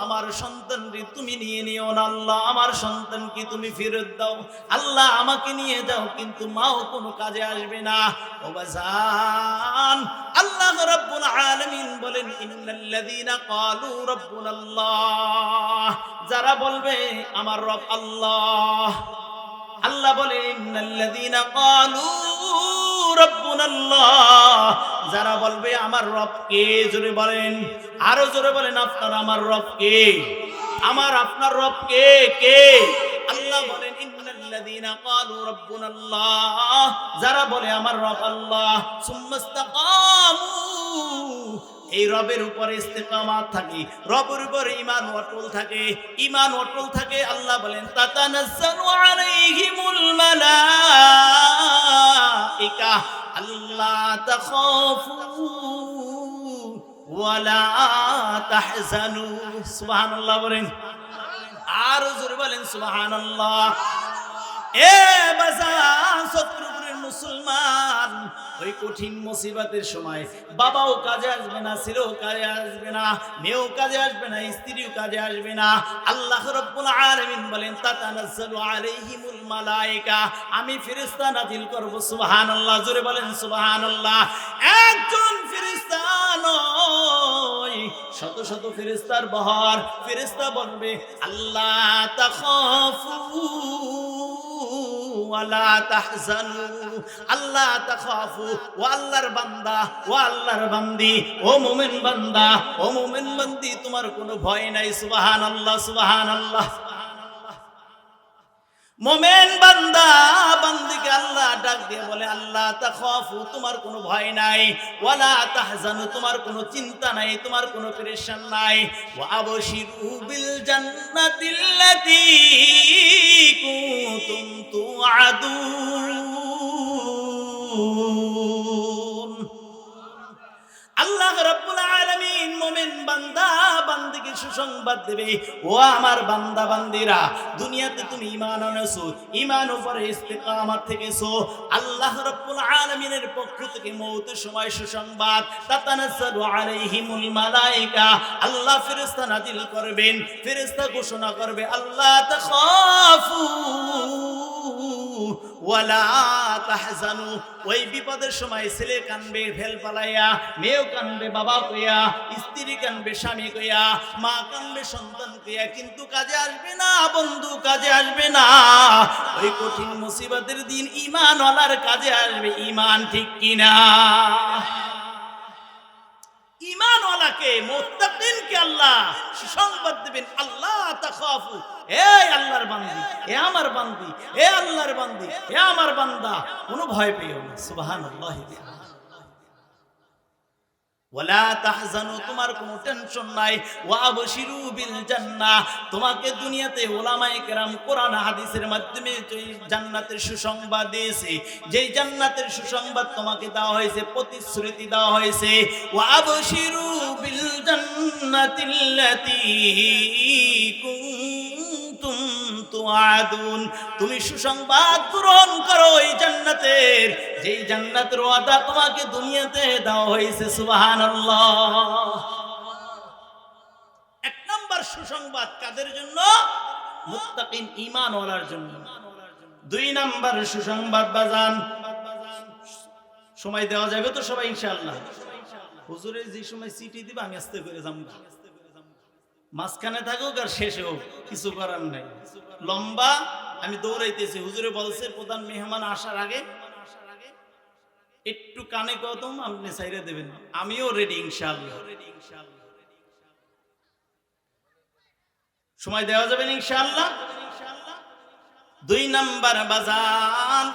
আমার সন্তান রে তুমি নিয়ে নিও না, আল্লাহ আমার সন্তান কি তুমি ফেরত দাও, আল্লাহ আমাকে নিয়ে যাও, কিন্তু মাও কোনো কাজে আসবে না। ও বাজান আল্লাহ রাব্বুল আলামিন বলেন ইন্নাল্লাযীনা ক্বালু রাব্বুনাল্লাহ, যারা বলবে আমার রব আল্লাহ, আল্লাহ বলেন ইন্নাল্লাযীনা ক্বালু রাব্বুনাল্লাহ, যারা বলবে আমার রব কে, জোরে বলেন, আরো জোরে বলেন আপনার আমার রব কে, আমার আপনার রব কে, কে? আল্লাহ বলেন ইন্নাল্লাযীনা ক্বালু রাব্বুনাল্লাহ, যারা বলে আমার রব আল্লাহ, সুম্মা ইসতাকামু, এই রবের উপরে ইস্তেকামাত থাকে, রবের উপরে ঈমান অটল থাকে, ঈমান অটল থাকে, আল্লাহ বলেন তাতানাজ্জালু আলাইহিমুল মালায়েকা আল্লা তাখাফু ওয়া লা তাহজানু। সুবহানাল্লাহ বলেন, আর জোরে বলেন সুবহানাল্লাহ। এ বাজান শত্রুপুরের মুসলমান, ওই কঠিন মুসিবতের সময় বাবাও কাজে আসবে না, ছেলেও কাজে আসবে না, মেয়েও কাজে আসবে না, স্ত্রীও কাজে আসবে না। আল্লাহ রাব্বুল আলামিন বলেন তাতানাজ্জালু আলাইহিমুল মালায়েকা, আমি ফেরেশতা নাযিল করব। সুবহানাল্লাহ, জোরে বলেন সুবহানাল্লাহ। একজন ফেরেশতা নয়, শত শত ফেরেশতার বহর, ফেরেশতা বলবে আল্লাহ তাখাফু ওয়ালা তাহজানু, আল্লাহ তাখাফু, ও আল্লাহর বান্দা, ও আল্লাহর বান্দি, ও মুমিন বান্দা, ও মুমিন বান্দি, তোমার কোনো ভয় নাই। সুবহানাল্লাহ, সুবহানাল্লাহ। মুমিন বান্দা বান্দিকে আল্লাহ ডাক দিয়ে বলে আল্লাহ তাখাফু, তোমার কোনো ভয় নাই, ওয়ালা তাহজানু, তোমার কোনো চিন্তা নাই, তোমার কোনো পেরেশান নাই, ওয়া আবশিরু বিল জান্নাতিল্লাতী কুনতুম তুআদুন। আল্লাহ রাব্বুল আলামিন মুমিন সুসংবাদ দেবে, ও আমার বান্দা বান্দিরা, দুনিয়াতে তুমি ঈমান আনছো, ঈমান উপরে ইস্তেকামত থেকেছো, আল্লাহ রাব্বুল আলামিনের পক্ষ থেকে মওতের সময় সুসংবাদ, তাতানাজ্জালু আলাইহিমুল মালায়েকা, আল্লাহ ফেরেশতা নাজিল করবেন, ফেরেশতা ঘোষণা করবে, আল্লাহ তাখাফু ওয়ালা তাহজানু। ওই বিপদের সময় ছেলে কানবে ভেল পালাইয়া, মেয়েও কানবে বাবা কইয়া, স্ত্রী কানবে স্বামী কইয়া, মা কানবে সন্তান কইয়া, কিন্তু কাজে আসবে না বন্ধু, কাজে আসবে না। ওই কঠিন মুসিবতের দিন ঈমানওয়ালার কাজে আসবে ঈমান, ঠিক কিনা? ঈমানওয়ালাকে, মুত্তাকিনকে আল্লাহ সুসংবাদ দিবেন, আল্লাহ তাখাফু, এই আল্লাহর বান্দি, এ আমার বান্দি, এ আল্লাহর বান্দি, এ আমার বান্দা, কোনো ভয় পেও না। সুবহানাল্লাহ। ওয়ালা তাহজানু, তোমার কোনো টেনশন নাই। ওয়া আবশিরু বিল জান্নাহ, তোমাকে দুনিয়াতে উলামায়ে কেরাম কোরআন হাদিসের মাধ্যমে যে জান্নাতের সুসংবাদ দিয়েছে, যেই জান্নাতের সুসংবাদ তোমাকে দেওয়া হয়েছে, প্রতিশ্রুতি দেওয়া হয়েছে, ওয়া আবশিরু বিল জান্নাতিল্লাতী কুনতুম তুআদুন, তুমি সুসংবাদ গ্রহণ করো ওই জান্নাতের, যেই জান্নাতের ওয়াদা তোমাকে দুনিয়াতে দেওয়া হয়েছে। সুবহানাল্লাহ। এক নাম্বার সুসংবাদ কাদের জন্য? মুত্তাকিন ঈমানওয়ালার জন্য। দুই নাম্বার সুসংবাদ বাজান, সময় দেওয়া যাবে তো সবাই ইনশাআল্লাহ? হুজুরের যে সময় চিঠি দিবে আমি আস্তে করে যাবো, মাঝখানে থাকুক আর শেষে হোক, কিছু করার নাই। লম্বা আমি দৌড়াইতেছি, হুজুরে বলছে প্রধান মেহমান আসার আগে একটু কানে কদম আপনি সাইরে দেবেন, আমিও রেডি ইনশাআল্লাহ। সময় দেওয়া যাবে ইনশাআল্লাহ। দুই নাম্বার বাজান,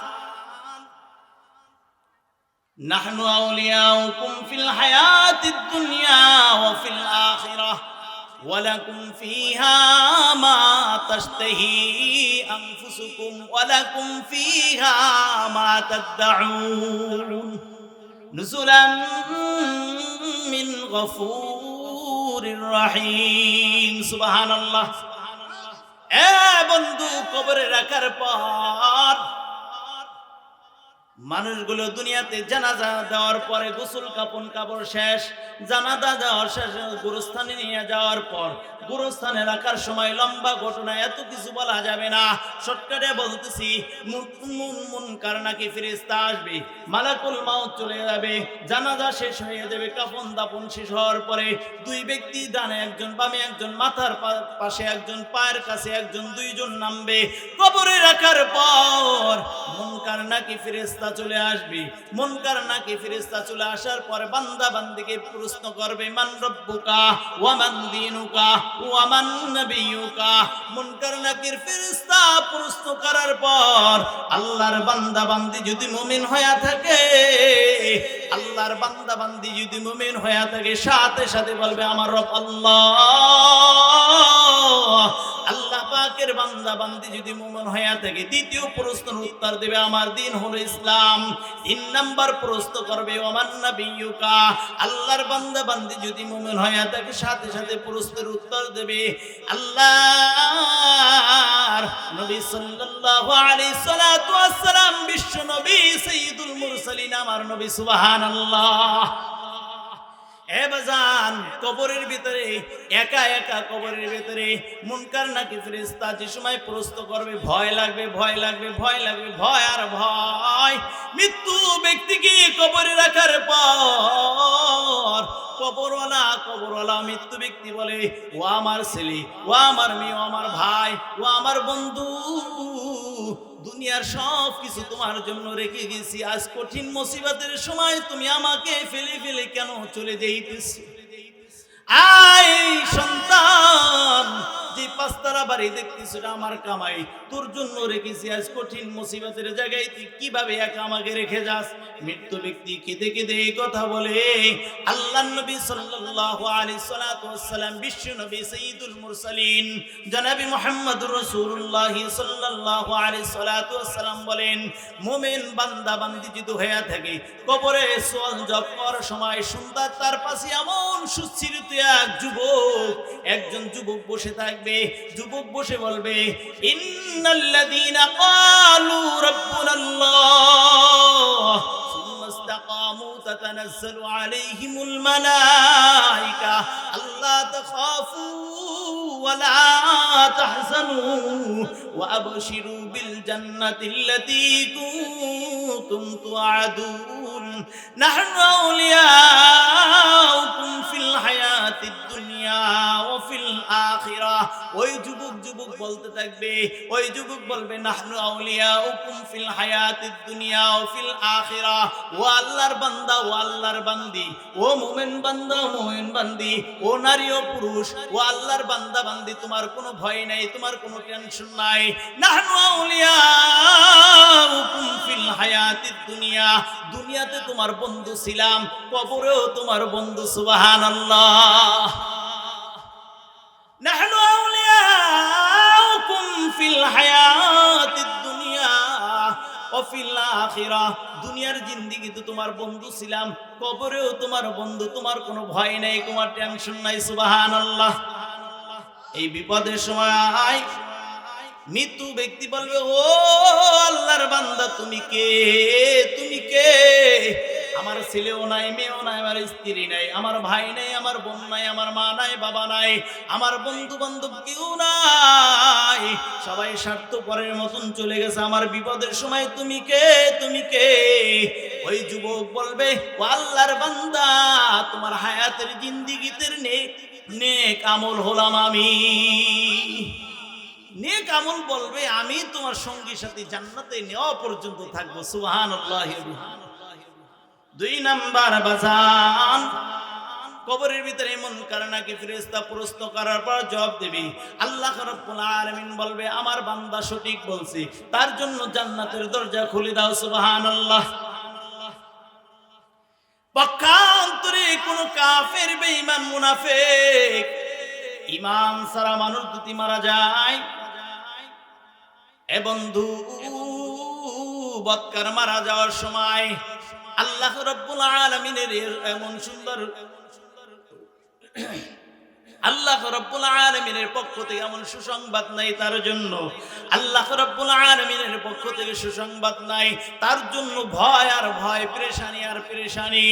নাহনু আউলিয়াউকুম ফিল হায়াতিদ দুনিয়া ওয়া ফিল আখিরাহ ওয়ালাকুম ফিহা মা তাশতাহি আনফুসুকুম ওয়ালাকুম ফিহা মা তাদউন নুজুলান মিন গফুরির রহিম। সুবহানাল্লাহ। এ বন্ধু, কবরে রাখার পর মানুষগুলো দুনিয়াতে জানাজা দেওয়ার পরে গোসল কাপন কাপড় শেষ, জানাজা দেওয়ার শেষ, গুরুস্থানে নিয়ে যাওয়ার পর গুরুস্থানে রাখার সময় লম্বা ঘটনা, এত কিছু বলা যাবে না, শর্টকাটে বলতেছি। মুনকার নাকি ফেরেশতা আসবে, মালাকুল মাউত চলে যাবে, জানাজা শেষ হয়ে যাবে, কাফন দাপন শেষ হওয়ার পরে দুই ব্যক্তি, ডানে একজন বামে একজন, মাথার পাশে একজন, পায়ের কাছে একজন, দুইজন নামবে। কবরে রাখার পর মুনকার নাকি ফেরেশতা চলে আসবে। মুনকার নাকি ফেরেশতা চলে আসার পর বান্দা বান্দিকে প্রশ্ন করবে, মান রব্বুকা ওয়া মান দীনুকা ওয়া মান নাবিয়ুকা। মুনকার নাকির ফেরেশতা প্রশ্ন করার পর আল্লাহর বান্দা বান্দি যদি মুমিন হয়ে থাকে, আল্লাহর বান্দা বান্দি যদি মুমিন হয়ে থাকে, সাথে সাথে বলবে আমার রব আল্লাহ। আল্লাহ পাকের বান্দা বান্দি যদি মুমিন হয়ে থাকে, দ্বিতীয় প্রশ্নের উত্তর দেবে আমার দিন হলো ইসলাম। তিন নাম্বার প্রশ্ন করবে ওমান নাবিয়ুকা। আল্লাহর বান্দা বান্দি যদি মুমিন হয়ে থাকে, সাথে সাথে প্রশ্নের উত্তর দেবে আল্লাহর নবী সাল্লাল্লাহু আলাইহি সাল্লাতু ওয়াস সালাম, বিশ্ব নবী সাইয়্যিদুল মুরসালিন আমার নবী। সুবহানাল্লাহ। এ বাজান, কবরের ভিতরে একা একা, কবরের ভিতরে মুনকার নাকি ফেরেশতা যে সময় প্রশ্ন করবে, ভয় লাগবে, ভয় লাগবে, ভয় লাগবে, ভয় আর ভয়। মৃত্যু ব্যক্তিকে কবরে রাখার পর কবরওয়ালা মৃত্যু ব্যক্তি বলে, ও আমার ছেলে, ও আমার মেয়ে, ও আমার ভাই, ও আমার বন্ধু, দুনিয়ার সব কিছু তোমার জন্য রেখে গেছি, আজ কঠিন মুসিবতের সময় তুমি আমাকে ফেলে ফেলে কেন চলে যাইতেছ? আয় সন্তান, যে পাঁচতারা সারা বাড়ি দেখতেছিস এটা আমার কামাই, তোর জন্য রেখেছি, আজ কঠিন মুসিবতের জায়গায় তুই কিভাবে একা আমাকে রেখে যাস? মৃত্যু ব্যক্তি কেঁদে কেঁদে এই কথা বলে। আল্লাহর নবী সাল্লাল্লাহু আলাইহি ওয়াসাল্লাম বিশ্ব নবী সাইয়্যিদুল মুরসালিন জনাবি মুহাম্মদুর রাসূলুল্লাহ সাল্লাল্লাহু আলাইহি ওয়াসাল্লাম বলেন, মুমিন বান্দা বান্দি যদি হয়ে থাকে কবরে সোয়াল জব করার সময় সুন্দর তার পাশে এমন সুস্থিরিত একজন যুবক বসে থাকবে। যুবক বসে বলবে, ইন্নাল্লাযীনা ক্বালু রাব্বুনাল্লাহ সুম্মা ইসতাকামু তাতানাজ্জালু আলাইহিমুল মালায়েকা আল্লা তাখাফু ওয়া লা তাহজানু ওয়া আবশিরু বিল জান্নাতিল্লাতী কুনতুম তুআদুন নাহনু আউলিয়াউকুম ফিল হায়াতিদ দুনিয়া ওয়া ফিল আখিরাহ। ওই যুবক বলতে থাকবে, ওই যুবক বলবে, নাহনু আউলিয়াউকুম ফিল হায়াতিদ দুনিয়া ওয়া ফিল আখিরাহ। ও আল্লাহর বান্দা, ও আল্লাহর বান্দি, ও মুমিন বান্দা, ও মুমিন বান্দি, ও নারী ও পুরুষ, ও আল্লাহর বান্দা বান্দি, তোমার কোনো ভয় নাই, তোমার কোনো টেনশন নাই। নাহনু আউলিয়াউকুম ফিল হায়াতিদ দুনিয়া, দুনিয়াতে তোমার বন্ধু ছিলাম, কবরেও তোমার বন্ধু। সুবহানাল্লাহ। নাহনু আউলিয়াউকুম ফিল হায়াতিদ দুনিয়া ওয়া ফিল আখিরাহ, দুনিয়ার জিন্দেগিতে তোমার বন্ধু ছিলাম, কবরেও তোমার বন্ধু, তোমার কোনো ভয় নাই, তোমার টেনশন নাই। সুবহানাল্লাহ। এই বিপদের সময় মৃত্যু ব্যক্তি বলবে, ও আল্লাহর বান্দা তুমি কে? তুমি কে? আমার ছেলেও নাই, মেয়েও নাই, আমার স্ত্রী নাই, আমার ভাই নাই, আমার বোন নাই, আমার মা নাই, বাবা নাই, আমার বন্ধু বান্ধব কেউ নাই, সবাই স্বার্থপরের মতন চলে গেছে। আমার বিপদের সময় তুমি কে? তুমি কে? ওই যুবক বলবে, ও আল্লাহর বান্দা তোমার হায়াতের জিন্দেগিতে নেক আমল হলাম আমি। নেক আমল বলবে, আমি তোমার সঙ্গী সাথী জান্নাতে নেওয়া পর্যন্ত থাকবো। সুবহানাল্লাহ। দুই নাম্বার বাজান, কবরের ভিতরে মুনকার নাকির ফেরেশতা প্রশ্ন করার পর জবাব দেবে। আল্লাহ রাব্বুল আলামিন বলবে, আমার বান্দা সঠিক বলছে, তার জন্য জান্নাতের দরজা খুলে দাও। সুবহানাল্লাহ। পক্ষান্তরে কোন কাফের, বেঈমান, মুনাফিক, ঈমান ছাড়া মানুষ যদি মারা যায়, এ বন্ধু বদকার মারা যাওয়ার সময় আল্লাহ রাব্বুল আলামিনের এমন সুন্দর, আল্লাহ রাব্বুল আলামিনের পক্ষ থেকে এমন সুসংবাদ নাই তার জন্য। আল্লাহ রাব্বুল আলামিনের পক্ষ থেকে সুসংবাদ নাই তার জন্য। ভয় আর ভয়, পেরেশানি আর পেরেশানি।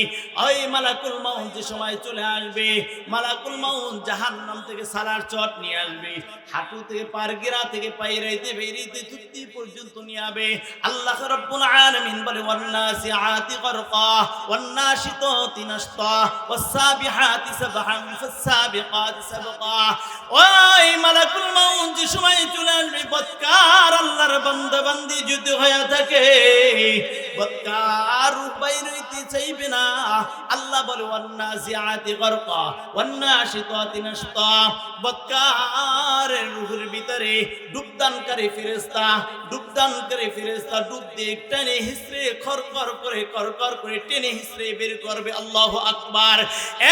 ওই মালাকুল মাউত যে সময় চলে আসবে, মালাকুল মাউত জাহান্নাম থেকে সালার চট নিয়ে আসবে, হাঁটু থেকে পার, গিরা থেকে পায়রাইতে বেরিতে তুত্তি পর্যন্ত নিয়ে আসবে। আল্লাহ রাব্বুল আলামিন বলে, ওয়ান্নাসিআতি গরকা ওয়ান্নাশিতাতি নাশতা ওয়াসসাবিহাতি সাবহান ফাসসাবিকাতি সাবকা। ওই মালাকুল মাউত যে সময় চলে আসবে, বদকার আল্লাহর বান্দা বান্দি যদি হয়ে থাকে, বদকার রূপ বাইর হইতে চাইবে না। আল্লাহ বলে, ওয়ান্নাসিআতি গরকা ওয়ান্নাশিতাতি নাশতা, বদকারের রূহের ভিতরে ডুবদানকারী ফেরেশতা, ডুবদানকারী ফেরেশতা ডুব দিয়ে টেনে হিসড়ে খরখর করে, করকর করে টেনে হিসড়ে বের করবে। আল্লাহু আকবার।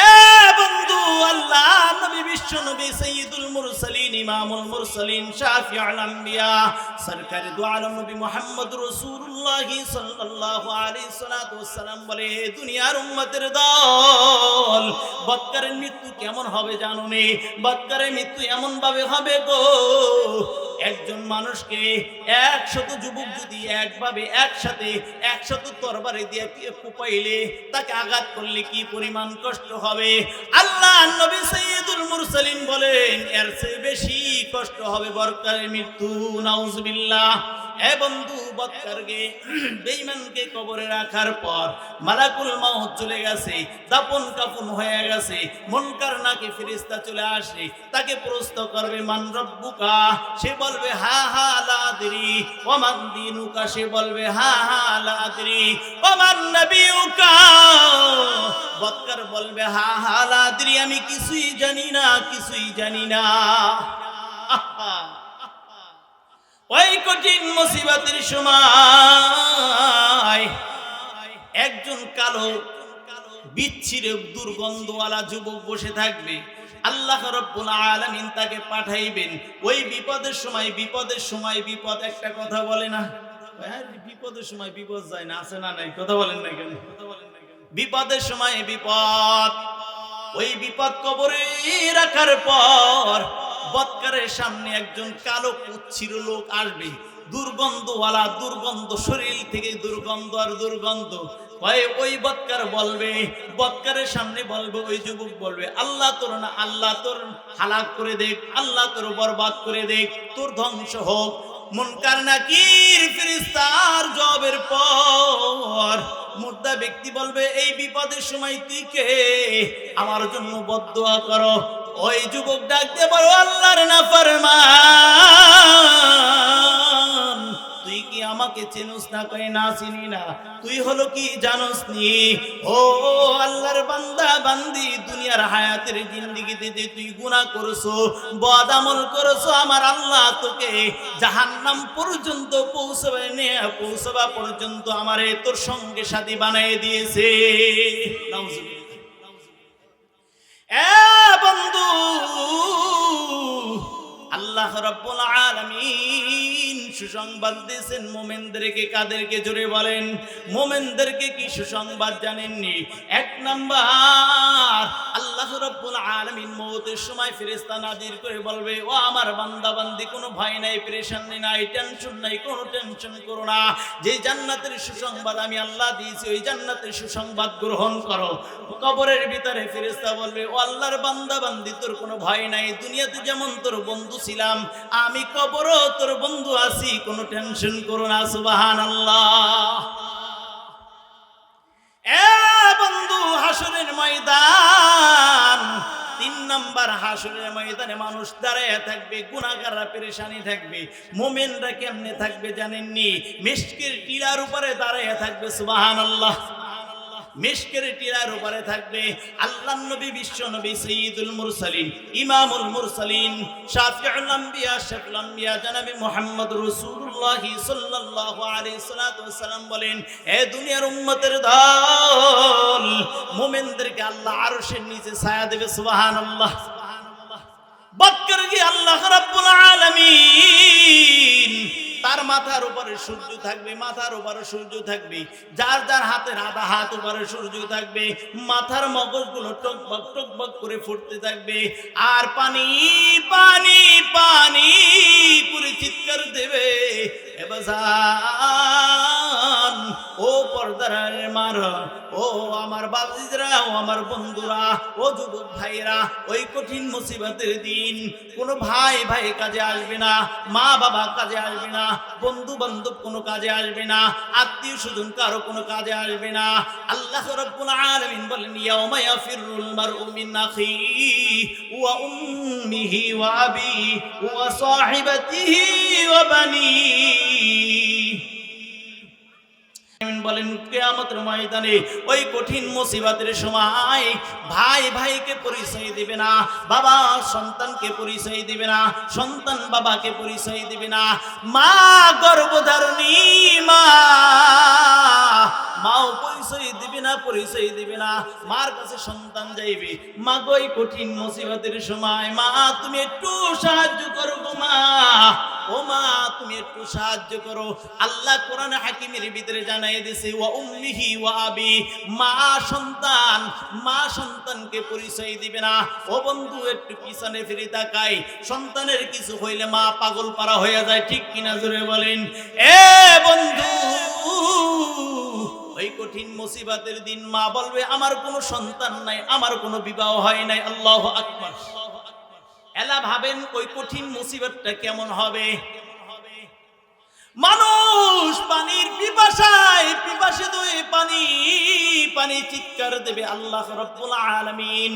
এ বন্ধু, আল্লাহ নবী, বিশ্ব নবী, সাইয়্যিদুল মুরসালিন, ইমামুল মুরসালিন, শাফিউল আম্বিয়া, সরকারি দু আলম নবী মুহাম্মদুর রাসূলুল্লাহ সাল্লাল্লাহু আলাইহি ওয়াসাল্লাম বলে, দুনিয়ার উম্মতের দল, বদকারের মৃত্যু কেমন হবে জানো নে? বদকারের মৃত্যু এমন ভাবে হবে গো, একজন মানুষকে 100 যুবক যদি একভাবে একসাথে 100 তরবারি দিয়ে কুপাইলে, তাকে আঘাত করলে কি পরিমাণ কষ্ট হবে। আল্লাহ নবী সাইয়্যিদুল মুরসালিন বলেন, এর চেয়ে বেশি কষ্ট হবে বদকারের মৃত্যু। নাউজুবিল্লাহ। এ বন্ধু, বদকারকে, বেঈমানকে কবরে রাখার পর মালাকুল মাউত চলে গেছে, দাফন কাফন হয়ে গেছে, মুনকার নাকির ফেরেশতা চলে আসে, তাকে প্রশ্ন করবে, মান রব্বুকা? সে বলবে, হা হা লা আদরি। ওয়া মান দীনুকা? সে বলবে, হা হা লা আদরি। ওয়া মান নবিয়ুকা? বদকার বলবে, হা হা লা আদরি, আমি কিছুই জানি না, কিছুই জানি না। ওই কঠিন মুসিবতের সময় একজন কালো বিচ্ছির দুর্গন্ধওয়ালা যুবক বসে থাকবে, আল্লাহ রাব্বুল আলামিন তাকে পাঠাইবেন। ওই বিপদের সময় বিপদ একটা কথা বলে না, বিপদের সময় বিপদ যায় না, আছে না নাই? কথা বলেন না কেন? বিপদের সময় বিপদ, ওই বিপদ কবরে রাখার পর বৎকারের সামনে একজন কালো কুচ্ছির লোক আসবে, দুর্গন্ধওয়ালা, দুর্গন্ধ, শরীর থেকে দুর্গন্ধ আর দুর্গন্ধ। ওই বৎকার বলবে, বৎকারের সামনে বলবে, ওই যুবক বলবে, আল্লাহ তোর না, আল্লাহ তোর হালাক করে দেখ, আল্লাহ তোর বরবাদ করে দেখ, তোর ধ্বংস হোক। মুনকার নাকির ফেরেশতার জবাবের পর মুর্দা ব্যক্তি বলবে, এই বিপদের সময় তুই কে? আমার জন্য বদদুয়া করো। ওই যুবক ডাক দিয়ে বলো, আল্লাহর নাফরমান, তুই কি আমাকে চিনোস না? কই না, চিনি না। তুই হলো কি জানোস নি? ও আল্লাহর বান্দা বান্দি, দুনিয়ার হায়াতের জিন্দেগিতে যে তুই গুনাহ করছো, বদ আমল করছো, আমার আল্লাহ তোকে জাহান্নাম পর্যন্ত পৌঁছবা পর্যন্ত আমারে তোর সঙ্গে সাথী বানিয়ে দিয়েছে। নাউজুবিল্লাহ। এ বন্ধু, আল্লাহ রাব্বুল আলামিন সুসংবাদ দিয়েছেন মুমিনদেরকে। কাদেরকে? জোরে বলেন। মুমিনদেরকে কি সুসংবাদ জানেননি? এক নাম্বার, আল্লাহ রাব্বুল আলামিন মওতের সময় ফেরেশতা নাজির করে বলবে, ও আমার বান্দা বান্দি, কোনো ভয় নাই, পেরেশানি নাই, টেনশন নাই, কোনো টেনশন করো না। যে জান্নাতের সুসংবাদ আমি আল্লাহ দিয়েছি, ওই জান্নাতের সুসংবাদ গ্রহণ করো। কবরের ভিতরে ফেরেশতা বলবে, ও আল্লাহর বান্দা বান্দি, তোর কোনো ভয় নাই, দুনিয়াতে যেমন তোর বন্ধু ছিলাম, আমি কবরও তোর বন্ধু আছি, কোনো টেনশন করো না। সুবহানাল্লাহ। এ বন্ধু, হাসরের ময়দান, 3 নাম্বার, হাসরের ময়দানে মানুষ দাঁড়ায় থাকবে, গুনাহগাররা পেরেশানি থাকবে। মুমিনরা কেমনে থাকবে জানেননি? মিশকের টিলার উপরে দাঁড়ায় থাকবে। সুবহানাল্লাহ। মিশকের টিলার উপরে থাকবে আল্লাহর নবী, বিশ্ব নবী, সাইয়্যিদুল মুরসালিন, ইমামুল মুরসালিন, শাফিউল আম্বিয়া, শাফিউল আম্বিয়া জনাবে মুহাম্মদ রাসূলুল্লাহ সাল্লাল্লাহু আলাইহি ওয়াসাল্লাম বলেন, এ দুনিয়ার উম্মতের দল, মুমিনদেরকে আল্লাহ আরশের নিচে ছায়া দেবে। সুবহানাল্লাহ। বৎকার কি আল্লাহ রাব্বুল আলামিন, তার মাথার উপরে সূর্য থাকবে, মাথার উপরে সূর্য থাকবে, যার যার হাতের আধা হাত উপরে সূর্য থাকবে, মাথার মগজগুলো টকবক টকবক করে ফুটতে থাকবে, আর পানি পানি পানি করে চিৎকার দেবে, এ বাজান, ও পর্দার মার, ও আমার বাবজিরা, ও আমার বন্ধুরা, ও যুবক ভাইরা, ওই কঠিন মুসিবতের দিন কোনো ভাই ভাই কাজে আসবে না, মা বাবা কাজে আসবে না, বন্ধু বান্ধব কোনো কাজে আসবে না, আত্মীয় স্বজন কারো কোনো কাজে আসবে না। আল্লাহ রাব্বুল আলামিন বলেন, ইয়াউমা ইয়াফিরুল মারউ মিন আখিহি ওয়া উম্মিহি ওয়া আবিহি ওয়া সাহিবাতিহি ওয়া বানিহি। বলেন, কিয়ামতের ময়দানে ওই কঠিন মুসিবতের সময় ভাই ভাইকে পরিচয় দিবে না, বাবা সন্তানকে পরিচয় দিবে না, সন্তান বাবাকে পরিচয় দিবে না, মা গর্ভধারণী মাও পরিচয় দিবে না, পরিচয় দিবে না। মার কাছে সন্তান যাইবে, মা গো এই কঠিন মুসিবতের সময় মা তুমি একটু সাহায্য করো গো মা, ও মা তুমি একটু সাহায্য করো। আল্লাহ কোরআন হাকিমের ভিতরে জানাই দিয়েছে, ওয়া উম্মিহি ওয়া আবি, মা সন্তানকে পরিচয় দিবে না। ও বন্ধু, একটু পিছনে ফিরে তাকাই, সন্তানের কিছু হইলে মা পাগল পারা হয়ে যায়, ঠিক কিনা জোরে বলেন। এ বন্ধু, ওই কঠিন মুসিবতের দিন মা বলবে, আমার কোনো সন্তান নাই, আমার কোনো বিবাহ হয় নাই। আল্লাহু আকবার। এলা ভাবেন ওই কঠিন মুসিবতটা কেমন হবে। মানুষ পানির পিপাসিত হয়ে পানি চিৎকার দেবে। আল্লাহ রাব্বুল আলামিন,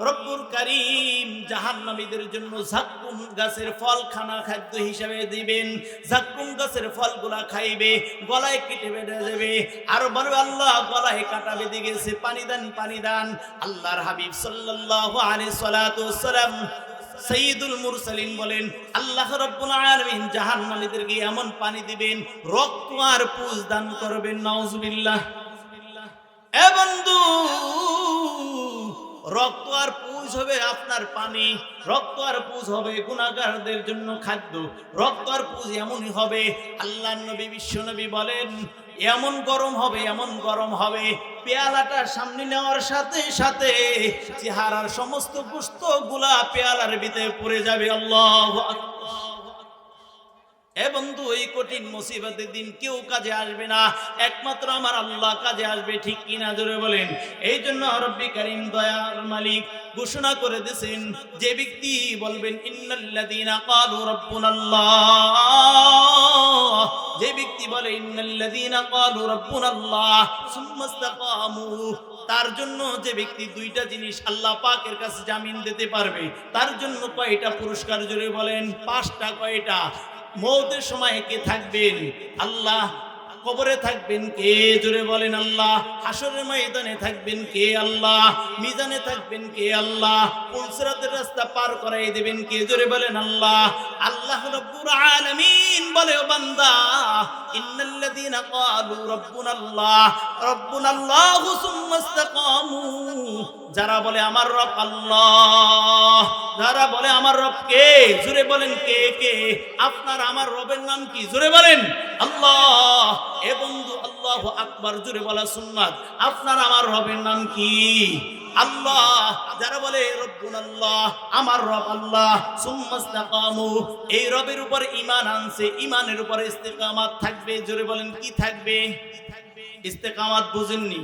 রব্বুল কারীম জাহান্নামীদের জন্য যাক্কুম গাছের ফল খাদ্য হিসেবে দিবেন। যাক্কুম গাছের ফলগুলা খাইবে, গলায় কেটে বেঁধে যাবে, আর বলবে, আল্লাহ গলায় কাটা বেঁধে গেছে, পানি দান পানি দান। আল্লাহর হাবিব সাল্লাল্লাহু আলাইহি সাল্লাম সাইয়্যিদুল মুরসালিন বলেন আল্লাহ রাব্বুল আলামিন জাহান্নামীদেরকে এমন পানি দিবেন রক্ত আর পুজ দান করবেন নাউজুবিল্লাহ। এ বন্ধু, রক্ত আর পুজ হবে আপনার পানি, রক্ত আর পুজ হবে গুনাহগারদের জন্য খাদ্য, রক্ত আর পুজ এমনই হবে আল্লাহর নবী বিশ্ব নবী বলেন এমন গরম হবে, এমন গরম হবে পেয়ালাটা সামনে নেওয়ার সাথে সাথে চেহারার সমস্ত গোশত গুলা পেয়ালার ভিতরে পড়ে যাবে। আল্লাহু আকবার। এ বন্ধু, এই কঠিন মুসিবতের দিন কেউ কাজে আসবে না, একমাত্র আমার আল্লাহ কাজে আসবে, ঠিক কিনা জোরে বলেন। এই জন্য রব্বি কারীম দয়ার মালিক ঘোষণা করে দিয়েছেন যে ব্যক্তি বলবেন ইন্নাল্লাযীনা ক্বালু রাব্বুনাল্লাহ, যে ব্যক্তি বলে ইন্নাল্লাযীনা ক্বালু রাব্বুনাল্লাহ সুম্মা ইসতাকামু, তার জন্য যে ব্যক্তি দুইটা জিনিস আল্লাহ পাকের কাছে জামিন দিতে পারবে তার জন্য কয়টা পুরস্কার জোরে বলেন? 5টা। কয়টা? মওতের সময় কে থাকবেন? আল্লাহ। কবরে থাকবেন কে? জোরে বলেন আল্লাহ। হাসরের ময়দানে থাকবেন কে? আল্লাহ। মিজানে থাকবেন কে? আল্লাহ। পুলসিরাতের রাস্তা পার করাই দিবেন কে? জোরে বলেন আল্লাহ। আল্লাহ রাব্বুল আলামিন বলে ও বান্দা ইন্নাল্লাযীনা ক্বালু রাব্বুনাল্লাহ রাব্বুনাল্লাহু সুম্মা ইসতাকামু, যারা বলে আমার রব আল্লাহ, যারা বলে আমার রব কে? জোরে বলেন কে কে? আপনার আমার রবের নাম কি? জোরে বলেন আল্লাহ। এ বন্ধু, আল্লাহু আকবার জোরে বলা সুন্নাত। আপনার আমার রবের নাম কি? আল্লাহ। যারা বলে রব্বুনাল্লাহ, আমার রব আল্লাহ, সুম্মা ইসতাকামু, এই রবের উপর ঈমান আনছে, ঈমানের উপর ইস্তেকামাত থাকবে। জোরে বলেন কি থাকবে? ইস্তেকামাত বুঝেননি?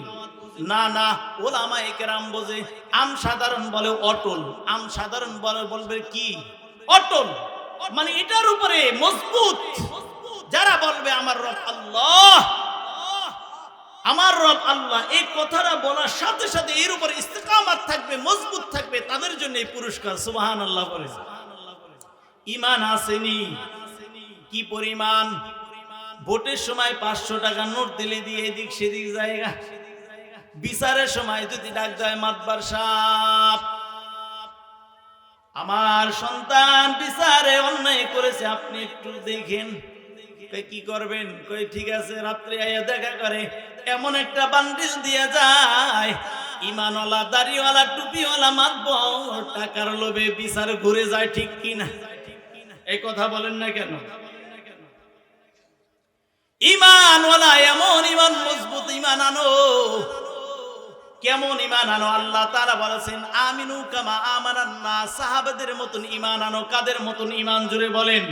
না না, ওলামায়ে কেরাম বোঝে। আম সাধারণ বলে অটল, আম সাধারণ বলবে কি? অটল, মানে এটার উপরে মজবুত। যারা বলবে আমার রব আল্লাহ, আমার রব আল্লাহ, এই কথাটা বলার সাথে সাথে এর উপর ইস্তেকামাত থাকবে, মজবুত থাকবে, তাদের জন্য এই পুরস্কার। সুবহানাল্লাহ বলে। ঈমান আসেনি? কি পরিমাণ? ভোটের সময় 500 টাকা নোট দিলে দিয়ে এদিক সেদিক জায়গা, বিচারের সময় যদি ডাক দেয় মাতবার সাহেব, আমার সন্তান বিচারে অন্যায় করেছে, আপনি একটু দেখেন। কি করবেন? কই ঠিক আছে, রাত্রে আইয়া দেখা করে। এমন একটা বান্ডিল দিয়ে যায়, ঈমানওয়ালা, দাড়িওয়ালা, টুপিওয়ালা মাতবর টাকার লোভে বিচার ঘুরে যায়, ঠিক কিনা? এই কথা বলেন না কেন? ঈমানওয়ালা এমন ঈমান, মজবুত ঈমান আনো। কেমন ঈমান আনো? আল্লাহ তাআলা বলেছেন আমিনু কামা আমানান নাস, সাহাবাদের মতন ঈমান আনো। কাদের মতন ঈমান? জোরে বলেন।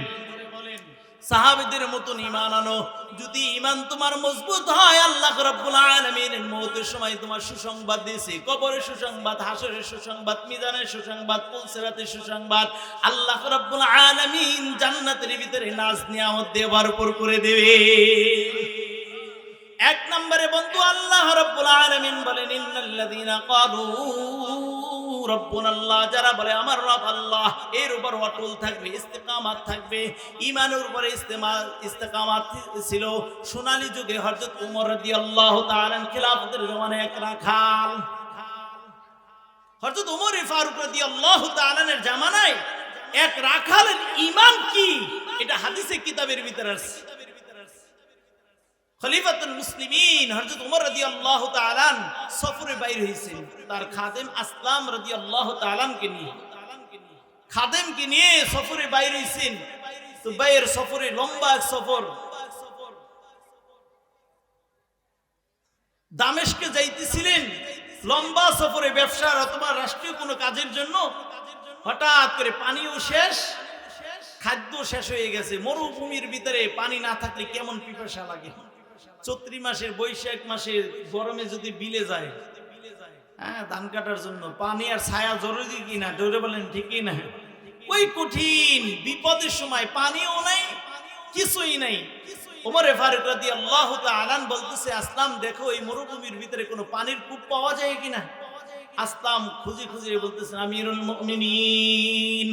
সাহাবীদের মতন ঈমান আনো। যদি ঈমান তোমার মজবুত হয়, আল্লাহ রাব্বুল আলামিন মওতের সময় তোমার সুসংবাদ দিয়েছে। কবরের সুসংবাদ, হাসরের সুসংবাদ, মিজানের সুসংবাদ, পুলসিরাতের সুসংবাদ। আল্লাহ রাব্বুল আলামিন জান্নাতের ভিতরে নাজ নিয়ামত দিয়ে ভরপুর করে দেবে। এক নম্বরে বন্ধু, আল্লাহ রাব্বুল আলামিন বলেন ইন্নাল্লাযীনা ক্বালু রাব্বুনাল্লাহ, যারা বলে আমার রব আল্লাহ, এর উপর অটল থাকবে, ইস্তেকামাত থাকবে। ঈমানের উপরে ইস্তেকামাত ছিল সোনালী যুগে হযরত ওমর রাদিয়াল্লাহু তাআলা খিলাফতের জমানায় এক রাখাল, হযরত ওমর ফারুক রাদিয়াল্লাহু তাআলা এর জামানায় এক রাখালের ঈমান কি, এটা হাদিসে কিতাবের ভিতরে আছে। খলিফাতুল মুসলিমিন হযরত ওমর রাদিয়াল্লাহু তাআলা সফরে বাইর হইছেন তার খাদেম আসলাম রাদিয়াল্লাহু তাআলা কে নিয়ে, খাদেমকে নিয়ে সফরে বাইর হইছেন। তো বাইরের সফরে, লম্বা এক সফর, দামেস্কে যাইতেছিলেন, লম্বা সফরে, ব্যবসার অথবা রাষ্ট্রীয় কোনো কাজের জন্য। হঠাৎ করে পানিও শেষ, খাদ্য শেষ হয়ে গেছে। মরুভূমির ভিতরে পানি না থাকলে কেমন পিপাসা লাগে। চৈত্র মাসের, বৈশাখ মাসের গরমে যদি বিলে যায়, হ্যাঁ, ধান কাটার জন্য পানি আর ছায়া জরুরি কিনা? জোরে বলেন ঠিক কিনা? ওই কঠিন বিপদের সময় পানিও নাই, কিছুই নাই। ওমর ফারুক রাদিয়াল্লাহু তাআলা বলতেছে আসলাম, দেখো এই মরুভূমির ভিতরে কোনো পানির কূপ পাওয়া যায় কিনা। আসলাম খুঁজে খুঁজে বলতেছেন আমিরুল মুমিনিন,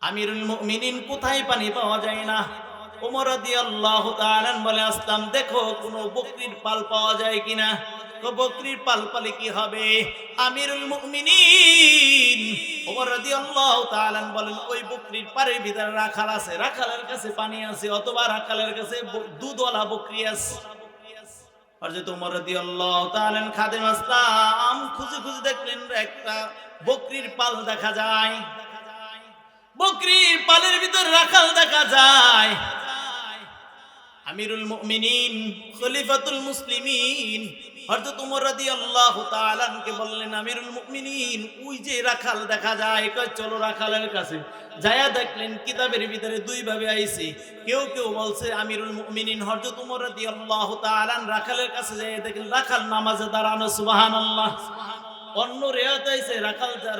আমিরুল মুমিনিন, কোথায় পানি পাওয়া যায় না। ওমর রাদিয়াল্লাহু তাআলা বলে আসলাম, দেখো কোনো বকরির পাল পাওয়া যায় কিনা। বকরির পাল পালে কি হবে? আমিরুল মুমিনিন ওমর রাদিয়াল্লাহু তাআলা বলেন, ওই বকরির পারের ভিতরে রাখাল আছে, রাখালের কাছে পানি আছে, অথবা রাখালের কাছে দুধওয়ালা বকরি আছে। হযরত ওমর রাদিয়াল্লাহু তাআলা খাদেম আসলাম খুঁজে খুঁজে দেখলেন একটা বকরির পাল দেখা যায়, বকরির পালের ভিতরে রাখাল দেখা যায়। আমিরুল মুমিনিন খলিফাতুল মুসলিমিন হযরত ওমর রাদিয়াল্লাহু তাআলা কে বললেন, আমিরুল মুমিনিন ওই যে রাখাল দেখা যায়, কই চলো রাখালের কাছে। যায়া দেখলেন কিতাবের ভিতরে দুই ভাবে আইছে, কেউ কেউ বলছে আমিরুল মুমিনিন হযরত ওমর রাদিয়াল্লাহু তাআলা রাখালের কাছে যায় দেখলেন রাখাল নামাজে দাঁড়ানো, সুবহানাল্লাহ। অন্য রিওয়ায়াত আইছে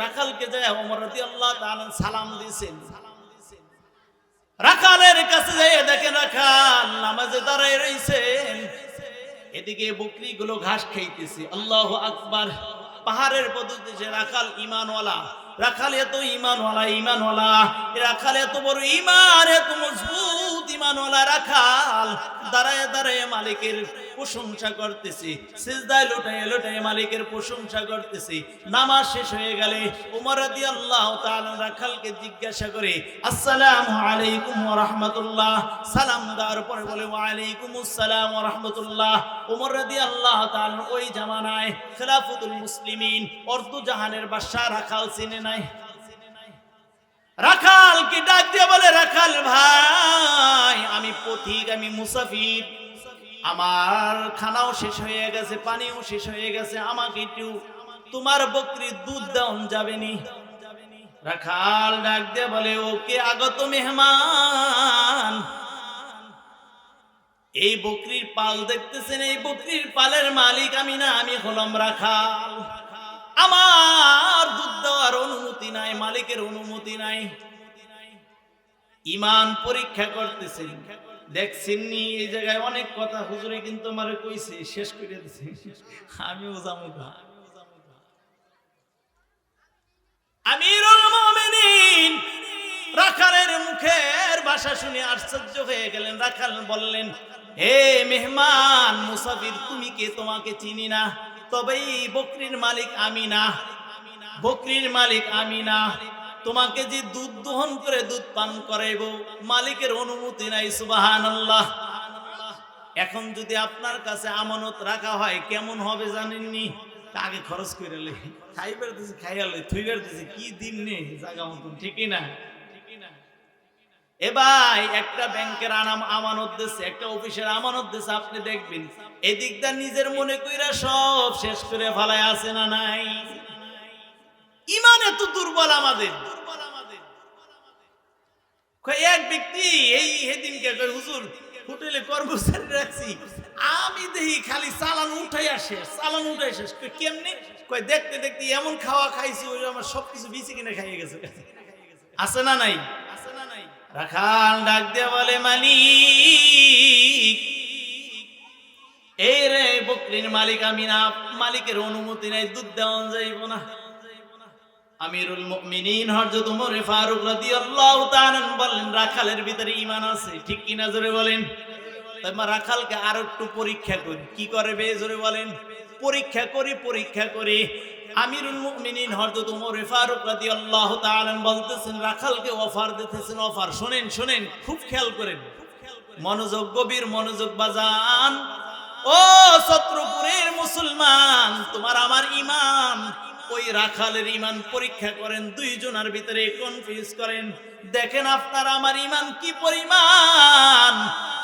রাখালকে যায় ওমর রাদিয়াল্লাহু তাআলা সালাম দিয়েছেন। রাখালের কাছে যায় দেখেন রাখাল নামাজে দাঁড়ায় রইছেন, এদিকে বকরিগুলো ঘাস খাইতেছে। আল্লাহু আকবার। পাহাড়ের পদ্ধতিতে রাখাল ঈমানওয়ালা, রাখাল এত ঈমানওয়ালা, রাখাল এত বড় ঈমান, এত মজবুত ঈমানওয়ালা রাখাল দাঁড়ায় দাঁড়ায় মালিকের প্রশংসা করতেছে, সিজদায় লুটায় মালিকের প্রশংসা করতেছে। নামাজ শেষ হয়ে গেলে ওমর রাদিয়াল্লাহু তাআলা রাখালকে জিজ্ঞাসা করে, আসসালামু আলাইকুম ওয়া রাহমাতুল্লাহ। সালাম দেওয়ার পরে বলে, ওয়া আলাইকুমুস সালাম ওয়া রাহমাতুল্লাহ। ওমর রাদিয়াল্লাহু তাআলা ওই জামানায় খেলাফতুল মুসলিমিন, অর্ধ জাহানের বাদশা রাখাল চিনে নাই। রাখাল কি ডাক দিয়ে বলে, রাখাল ভাই আমি পথিক, আমি মুসাফির, আমার খানাও শেষ হয়ে গেছে, পানিও শেষ হয়ে গেছে, আমাকে একটু তোমার বকরির দুধ দেওয়া যাবে নি? রাখাল ডাক দিয়ে বলে, ওকে আগত মেহমান, এই বকরির পাল দেখতেছেন, এই বকরির পালের মালিক আমি না, আমি হলাম রাখাল। আমার দুধ দেওয়ার অনুমতি নাই, মালিকের অনুমতি নাই। ঈমান পরীক্ষা করতেছেন, দেখছেন নি এই জায়গায় অনেক কথা হুজুরে কিন্তু আমারে কইছে, শেষ করে দিছে, আমিও জামুগা। আমিরুল মুমিনিন রাখালের মুখের ভাষা শুনে আশ্চর্য হয়ে গেলেন। রাখাল বললেন, হে মেহমান মুসাফির, তুমি কে? তোমাকে চিনি না, তবে এই বকরির মালিক আমি না, বকরির মালিক আমি না। তোমাকে যে দুধ দহন করে দুধ পান করাইব, মালিকের অনুমতি নাই, সুবহানাল্লাহ। এখন যদি আপনার কাছে আমানত রাখা হয় কেমন হবে জানেননি? আগে খরচ করে লই, খাইবার দিছি খাইয়া লই, থুইবার দিছি, কি দিন নেই জায়গা মতন, ঠিকই না? এ ভাই একটা ব্যাংকের আমানত দিচ্ছে, একটা অফিসের আমানত দিচ্ছে, আপনি দেখবেন এদিকটা নিজের মনে কইরা সব শেষ করে ফেলায় আছে না নাই? ঈমান এত দুর্বল আমাদের। এক ব্যক্তি এই সেদিনকে হুজুর হোটেলে কর্মচারী রাখছি, আমি দেখি খালি চালান উঠাই আসে, চালান উঠাই শেষ। কেমনি? কয় দেখতে দেখতে এমন খাওয়া খাইছি, ওই আমার সবকিছু বিচি কিনে খাইয়ে গেছে। আছে না নাই? রাখাল ডাক দিয়ে বলে, মালিক এই রে বকরির মালিক আমি না, মালিকের অনুমতি নাই, দুধ দেওয়া যাইব না। আমিরুল মুমিনিন হযরত ওমর ফারুক রাদিয়াল্লাহু তাআলা বলেন, রাখালের ভিতরে ঈমান আছে, ঠিক কি না জোরে বলেন? তাই মা রাখালকে আরো একটু পরীক্ষা করি। কি করবে জোরে বলেন? পরীক্ষা করি। আমিরুল মুমিনিন হযরত ওমর ফারুক রাদিয়াল্লাহু তাআলা বলতেছেন, রাখালকে অফার দিতেছেন, অফার। শুনেন খুব খেয়াল করেন, মনোযোগ, গভীর মনোযোগ বাজান। ও ছত্রপুরের মুসলমান, তোমার আমার ঈমান, ওই রাখালের ঈমান পরীক্ষা করেন, দুইজনের ভিতরে কনফিউজ করেন, দেখেন আপনার আমার ঈমান কি পরিমাণ,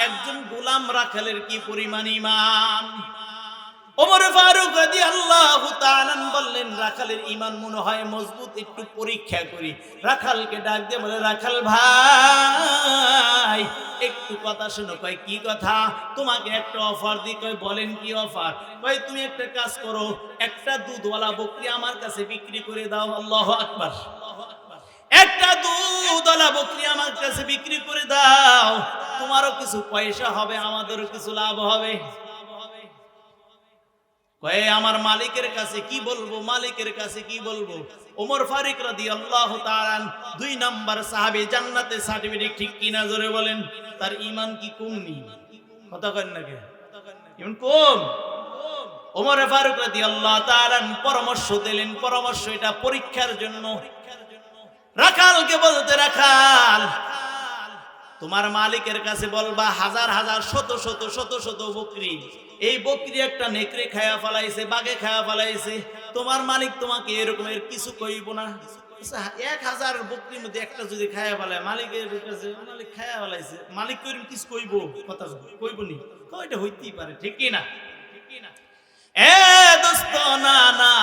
একজন গোলাম রাখালের কি পরিমাণ ঈমান। ওমর ফারুক রাদিয়াল্লাহু তাআলা বললেন, রাখালের ঈমান মনে হয় মজবুত, একটু পরীক্ষা করি। রাখালকে ডাক দিয়ে বলে, রাখাল ভাই একটু কথা শোনো। কয় কি কথা? তোমাকে একটা অফার দিই। কয় বলেন কি অফার? কয় তুমি একটা কাজ করো, একটা দুধওয়ালা বকরি আমার কাছে বিক্রি করে দাও। আল্লাহু আকবার। একটা দুধওয়ালা বকরি আমার কাছে বিক্রি করে দাও, তোমারও কিছু পয়সা হবে, আমাদেরও কিছু লাভ হবে। কয় আমার মালিকের কাছে কি বলবো, মালিকের কাছে কি বলবো? ওমর ফারুক রাদিয়াল্লাহু তাআলা 2 নাম্বার সাহাবী, জান্নাতে সার্টিফিকেট, ঠিক কিনা জোরে বলেন? তার ঈমান কি কম নি? কথা কন না কে? ঈমান কম? ওমর ফারুক রাদিয়াল্লাহু তাআলা পরামর্শ দিলেন, পরামর্শ এটা পরীক্ষার জন্য। রাখালকে বলতে, রাখাল তোমার মালিকের কাছে বলবা হাজার হাজার শত শত শত শত বকরি, এই বকরি একটা নেকড়ে খায়া ফেলাইছে, বাঘে খায়া ফেলাইছে, তোমার মালিক তোমাকে এরকমের কিছু কইব না। 1000 বকরির মধ্যে একটা যদি খায়া ফেলায়, মালিকের কাছে মালিক খায়া ফেলাইছে, মালিক কইরম কিছু কইব, কথা কইব নি, কয়টা হইতেই পারে, ঠিক কি না? এ দোস্ত না না,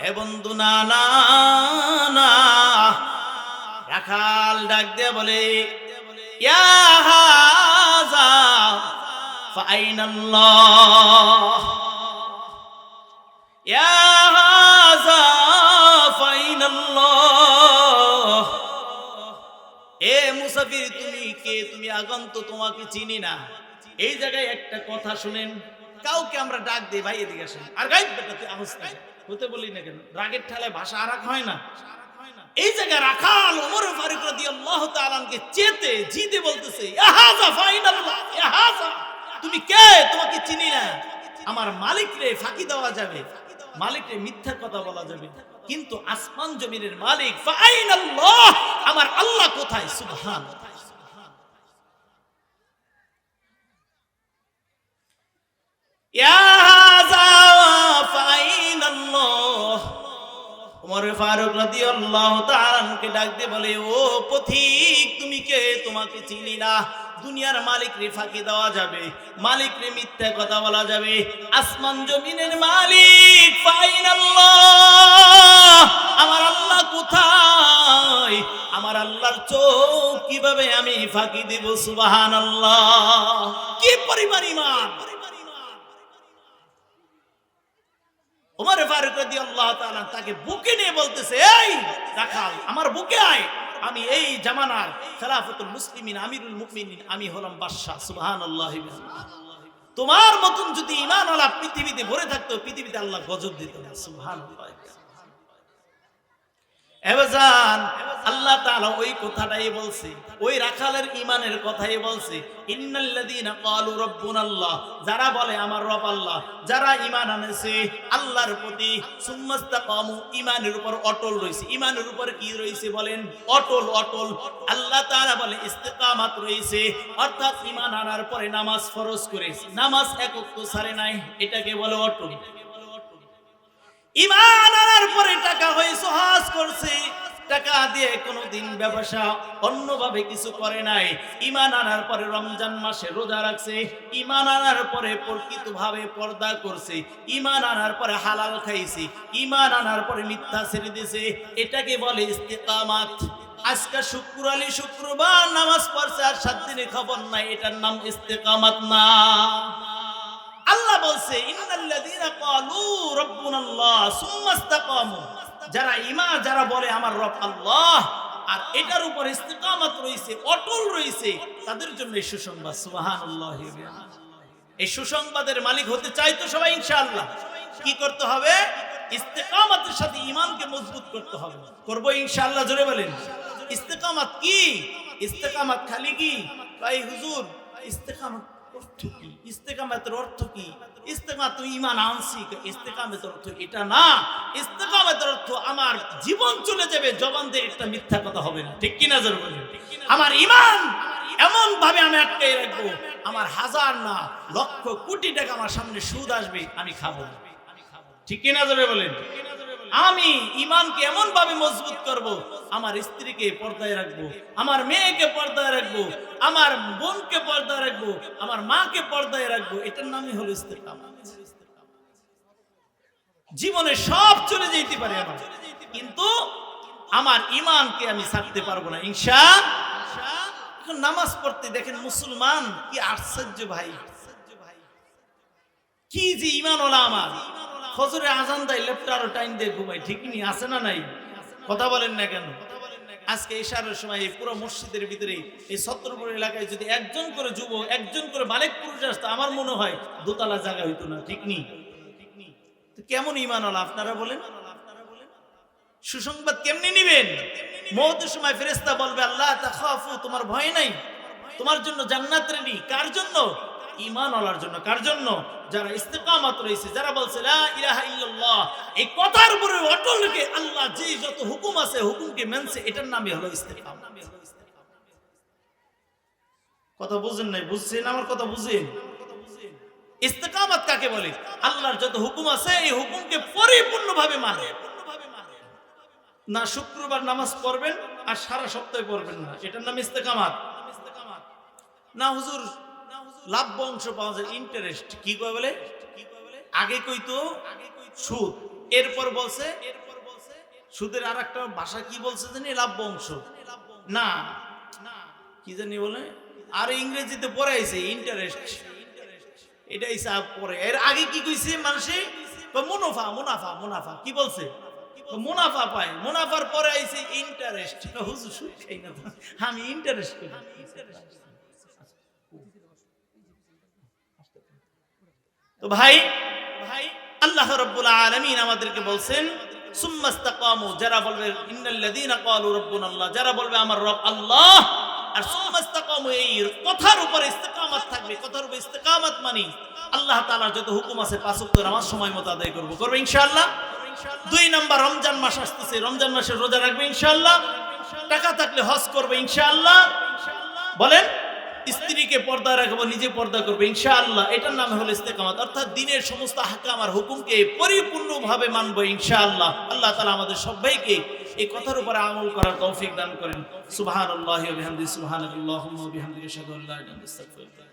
এ বন্ধু না না না। রাখাল ডাক দিয়ে বলে, ইয়া হাযা ফাইনাল্লাহ, ইয়া হাযা ফাইনাল্লাহ। এ মুসাফির তুমি কে? তুমি আগন্তুক, তোমাকে চিনি না। এই জায়গায় একটা কথা শুনেন, কাউকে আমরা ডাক দিই, ভাই এদিকে আসেন, আর গাইব বেটা তুই আহস না, হতে বলি না কেন, রাগের ঠেলায় ভাষা আরাক হয় না। এই জায়গায় রাখাল ওমর ফারুক রাদিয়াল্লাহু তাআলা কে চেতে জিদে বলতেছে, ইয়া হাযা ফাইনাল্লাহ, ইয়া হাযা তুমি কে? তোমাকে চিনি না। আমার মালিক রে ফাঁকি দেওয়া যাবে, মালিক রে মিথ্যা কথা বলা যাবে, কিন্তু আসমান জমিনের মালিক ফাইনাল্লাহ, আমার আল্লাহ কোথায়? সুবহানাল্লাহ। ইয়া হাযা ফাইনাল্লাহ। ওমর ফারুক রাদিয়াল্লাহু তাআলা কে ডাক দিয়ে বলে, ও পথিক তুমি কে? তোমাকে চিনি না। দুনিয়ার মালিক রে ফাঁকি দেওয়া যাবে, মালিক রে মিথ্যা কথা বলা যাবে, আসমান জমিনের মালিক ফাইনাল্লাহ, আমার আল্লাহ কোথায়? আমার আল্লাহর চোখ কিভাবে আমি ফাঁকি দিব? সুবহানাল্লাহ। কি পরিমাণ ঈমান! ওমর ফারুক রাদিয়াল্লাহু তাআলা তাকে বুকে নিয়ে বলতেছে, এই রাখাল আমার বুকে আয়, আমি এই জামানার খেলাফতুল মুসলিমিন আমিরুল মুমিনিন, আমি হলাম বাদশা। সুবহানাল্লাহ। তোমার মতন যদি ঈমানওয়ালা পৃথিবীতে ভরে থাকতো, পৃথিবীতে আল্লাহ গজব দিত না। সুবহানাল্লাহ। এবাজান আল্লাহ তাআলা ওই কথাটাই বলছে, ওই রাখালের ঈমানের কথাই বলছে, ইন্নাল্লাযীনা ক্বালু রাব্বুনাল্লাহ, যারা বলে আমার রব আল্লাহ, যারা ঈমান আনেছে আল্লাহর প্রতি, সুম্মাস্তাকামু, ঈমানের উপর অটল রইছে। ঈমানের উপর কি রইছে বলেন? অটল, অটল। আল্লাহ তাআলা বলে ইস্তিকামাত রইছে, অর্থাৎ ঈমান আনার পরে নামাজ ফরজ করেছে, নামাজ এক ওয়াক্ত ছাড়ে নাই, এটাকে বলে অটল। ঈমান আনার পরে টাকা হয়েছে, হজ করছে, টাকা দিয়ে কোনোদিন ব্যবসা অন্যভাবে কিছু করে নাই। ঈমান আনার পরে রমজান মাসে রোজা রাখছে, ঈমান আনার পরে প্রকৃতভাবে পর্দা করছে, ঈমান আনার পরে হালাল খাইছে, ঈমান আনার পরে মিথ্যা ছেড়ে দিয়েছে, এটাকে বলে ইস্তিকামাত। আজকে শুক্রবার নামাজ পড়ছে আর 7 দিনে খবর নাই, এটার নাম ইস্তিকামাত না। আল্লাহ বলছে ইন্নাল্লাযীনা ক্বালু রাব্বুনাল্লাহ সুম্মাস্তাকামু, যারা ঈমান, যারা বলে আমার রব আল্লাহ আর এটার উপর ইস্তিকামাত রইছে, অটল রইছে, তাদের জন্য এই সুসংবাদ। সুবহানাল্লাহ। এই সুসংবাদের মালিক হতে চাই তো সবাই ইনশাআল্লাহ। কি করতে হবে? ইস্তিকামাতের সাথে ঈমানকে মজবুত করতে হবে। করব ইনশাআল্লাহ, জোরে বলেন। ইস্তিকামাত কি? ইস্তিকামাত খালি কি ভাই হুজুর, ইস্তিকামাত অর্থ কি? ইস্তেকামাতের অর্থ কি? ইস্তেকামাত ঈমান আনছি, ইস্তেকামাতের অর্থ এটা না। ইস্তেকামাতের অর্থ আমার জীবন চলে যাবে, জবান দিয়ে একটা মিথ্যা কথা হবে না, ঠিক কি না জোরে বলেন? আমার ঈমান এমন ভাবে আমি আটকাই রাখবো, আমার হাজার না লক্ষ কোটি টাকা আমার সামনে সুদ আসবে, আমি খাবো না, ঠিক কি না জোরে বলেন? আমি ঈমানকে এমন ভাবে মজবুত করব, আমার স্ত্রীকে পর্দায় রাখবো, আমার মেয়েকে পর্দায় রাখবো, আমার বোনকে পর্দায় রাখবো, আমার মাকে পর্দায় রাখবো, এটার নামই হলো ইস্তিকামাত। জীবনে সব চলে যেতে পারে আমার, কিন্তু আমার ঈমানকে আমি ছাড়তে পারবো না ইনশাআল্লাহ। এখন নামাজ পড়তে দেখেন মুসলমান, কি আশ্চর্য ভাই, কি যে ঈমান ওলা আমার। ফজরে আজান দেয়, লেপটা আরো টাইম দিয়ে ঘুমাই, ঠিক নি? আছে না নাই? কথা বলেন না কেন? আজকে ইশারের সময় এই পুরো মসজিদের ভিতরে এই ছত্রপুর এলাকায় যদি একজন করে যুবক, একজন করে বালেক পুরুষ আসতো, আমার মনে হয় দোতলা জায়গা হইতো না, ঠিক নি? তো কেমন ঈমান ওলা আপনারা বলেন? সুসংবাদ কেমনি নিবেন? মওতের সময় ফেরেশতা বলবে আল্লাহ তাখাফু, তোমার ভয় নাই, তোমার জন্য জান্নাত রেডি। কার জন্য? ঈমানওয়ালার জন্য। কার জন্য? যারা ইস্তেকামত রয়েছে, যারা বলছে লা ইলাহা ইল্লাল্লাহ, এই কথার উপরে অটল রেখে আল্লাহ যে যত হুকুম আছে হুকুমকে মানছে, এটার নামই হলো ইস্তেকামত। কথা বুঝেন নাই? বুঝছেন আমার কথা? বুঝেন ইস্তেকামত কাকে বলে? আল্লাহর যত হুকুম আছে এই হুকুমকে পরিপূর্ণভাবে মানে। না শুক্রবার নামাজ পড়বেন আর সারা সপ্তাহে পড়বেন না, এটার নাম ইস্তেকামত। না হুজুর লাভ অংশ পাওয়া যায়, ইন্টারেস্ট কি কয় বলে? আগে কইতো সুদ, এরপর বলছে সুদের আর একটা ভাষা কি বলছে জানি, লাভ অংশ না কি জানি বলে, আর ইংরেজিতে পড়াইছে ইন্টারেস্ট, এটাই সাহেব পড়ে। এর আগে কি কইছে মানুষে? মুনাফা মুনাফা মুনাফা, কি বলছে? মুনাফা পায়, মুনাফার পরে আইছে ইন্টারেস্ট। হুজুর সুদ খাই না তো, আমি ইন্টারেস্ট করি। তো ভাই আল্লাহ রাব্বুল আলামিন আমাদেরকে বলছেন সুম্মাস্তাকামু, যারা বলবে ইন্নাল্লাযীনা ক্বালু রাব্বুনাল্লাহ, যারা বলবে আমার রব আল্লাহ, আর সুম্মাস্তাকামু এই কথার উপরে ইস্তেকামত থাকবে। কথার উপরে ইস্তেকামত মানে আল্লাহ তাআলার যত হুকুম আছে 5 ওয়াক্ত নামাজ সময় মতো আদায় করবে ইনশাআল্লাহ। 2 নাম্বার রমজান মাস আসতেছে, রমজান মাসে রোজা রাখবে ইনশাআল্লাহ। টাকা থাকলে হজ করবে ইনশাআল্লাহ। বলেন স্ত্রীকে পর্দা রাখবো, নিজে পর্দা করবে ইনশাআল্লাহ। এটার নাম হলো ইস্তেকামত, অর্থাৎ দিনের সমস্ত আহকাম আর হুকুমকে পরিপূর্ণভাবে মানবো ইনশাআল্লাহ। আল্লাহ তাআলা আমাদের সবাইকে এই কথার উপরে আমল করার তৌফিক দান করেন। সুবহানাল্লাহি ওয়া বিহামদিহি, সুবহানাল্লাহুম্মা ওয়া বিহামদিহি, আশহাদু আল্লা ইলাহা ইল্লাল্লাহ।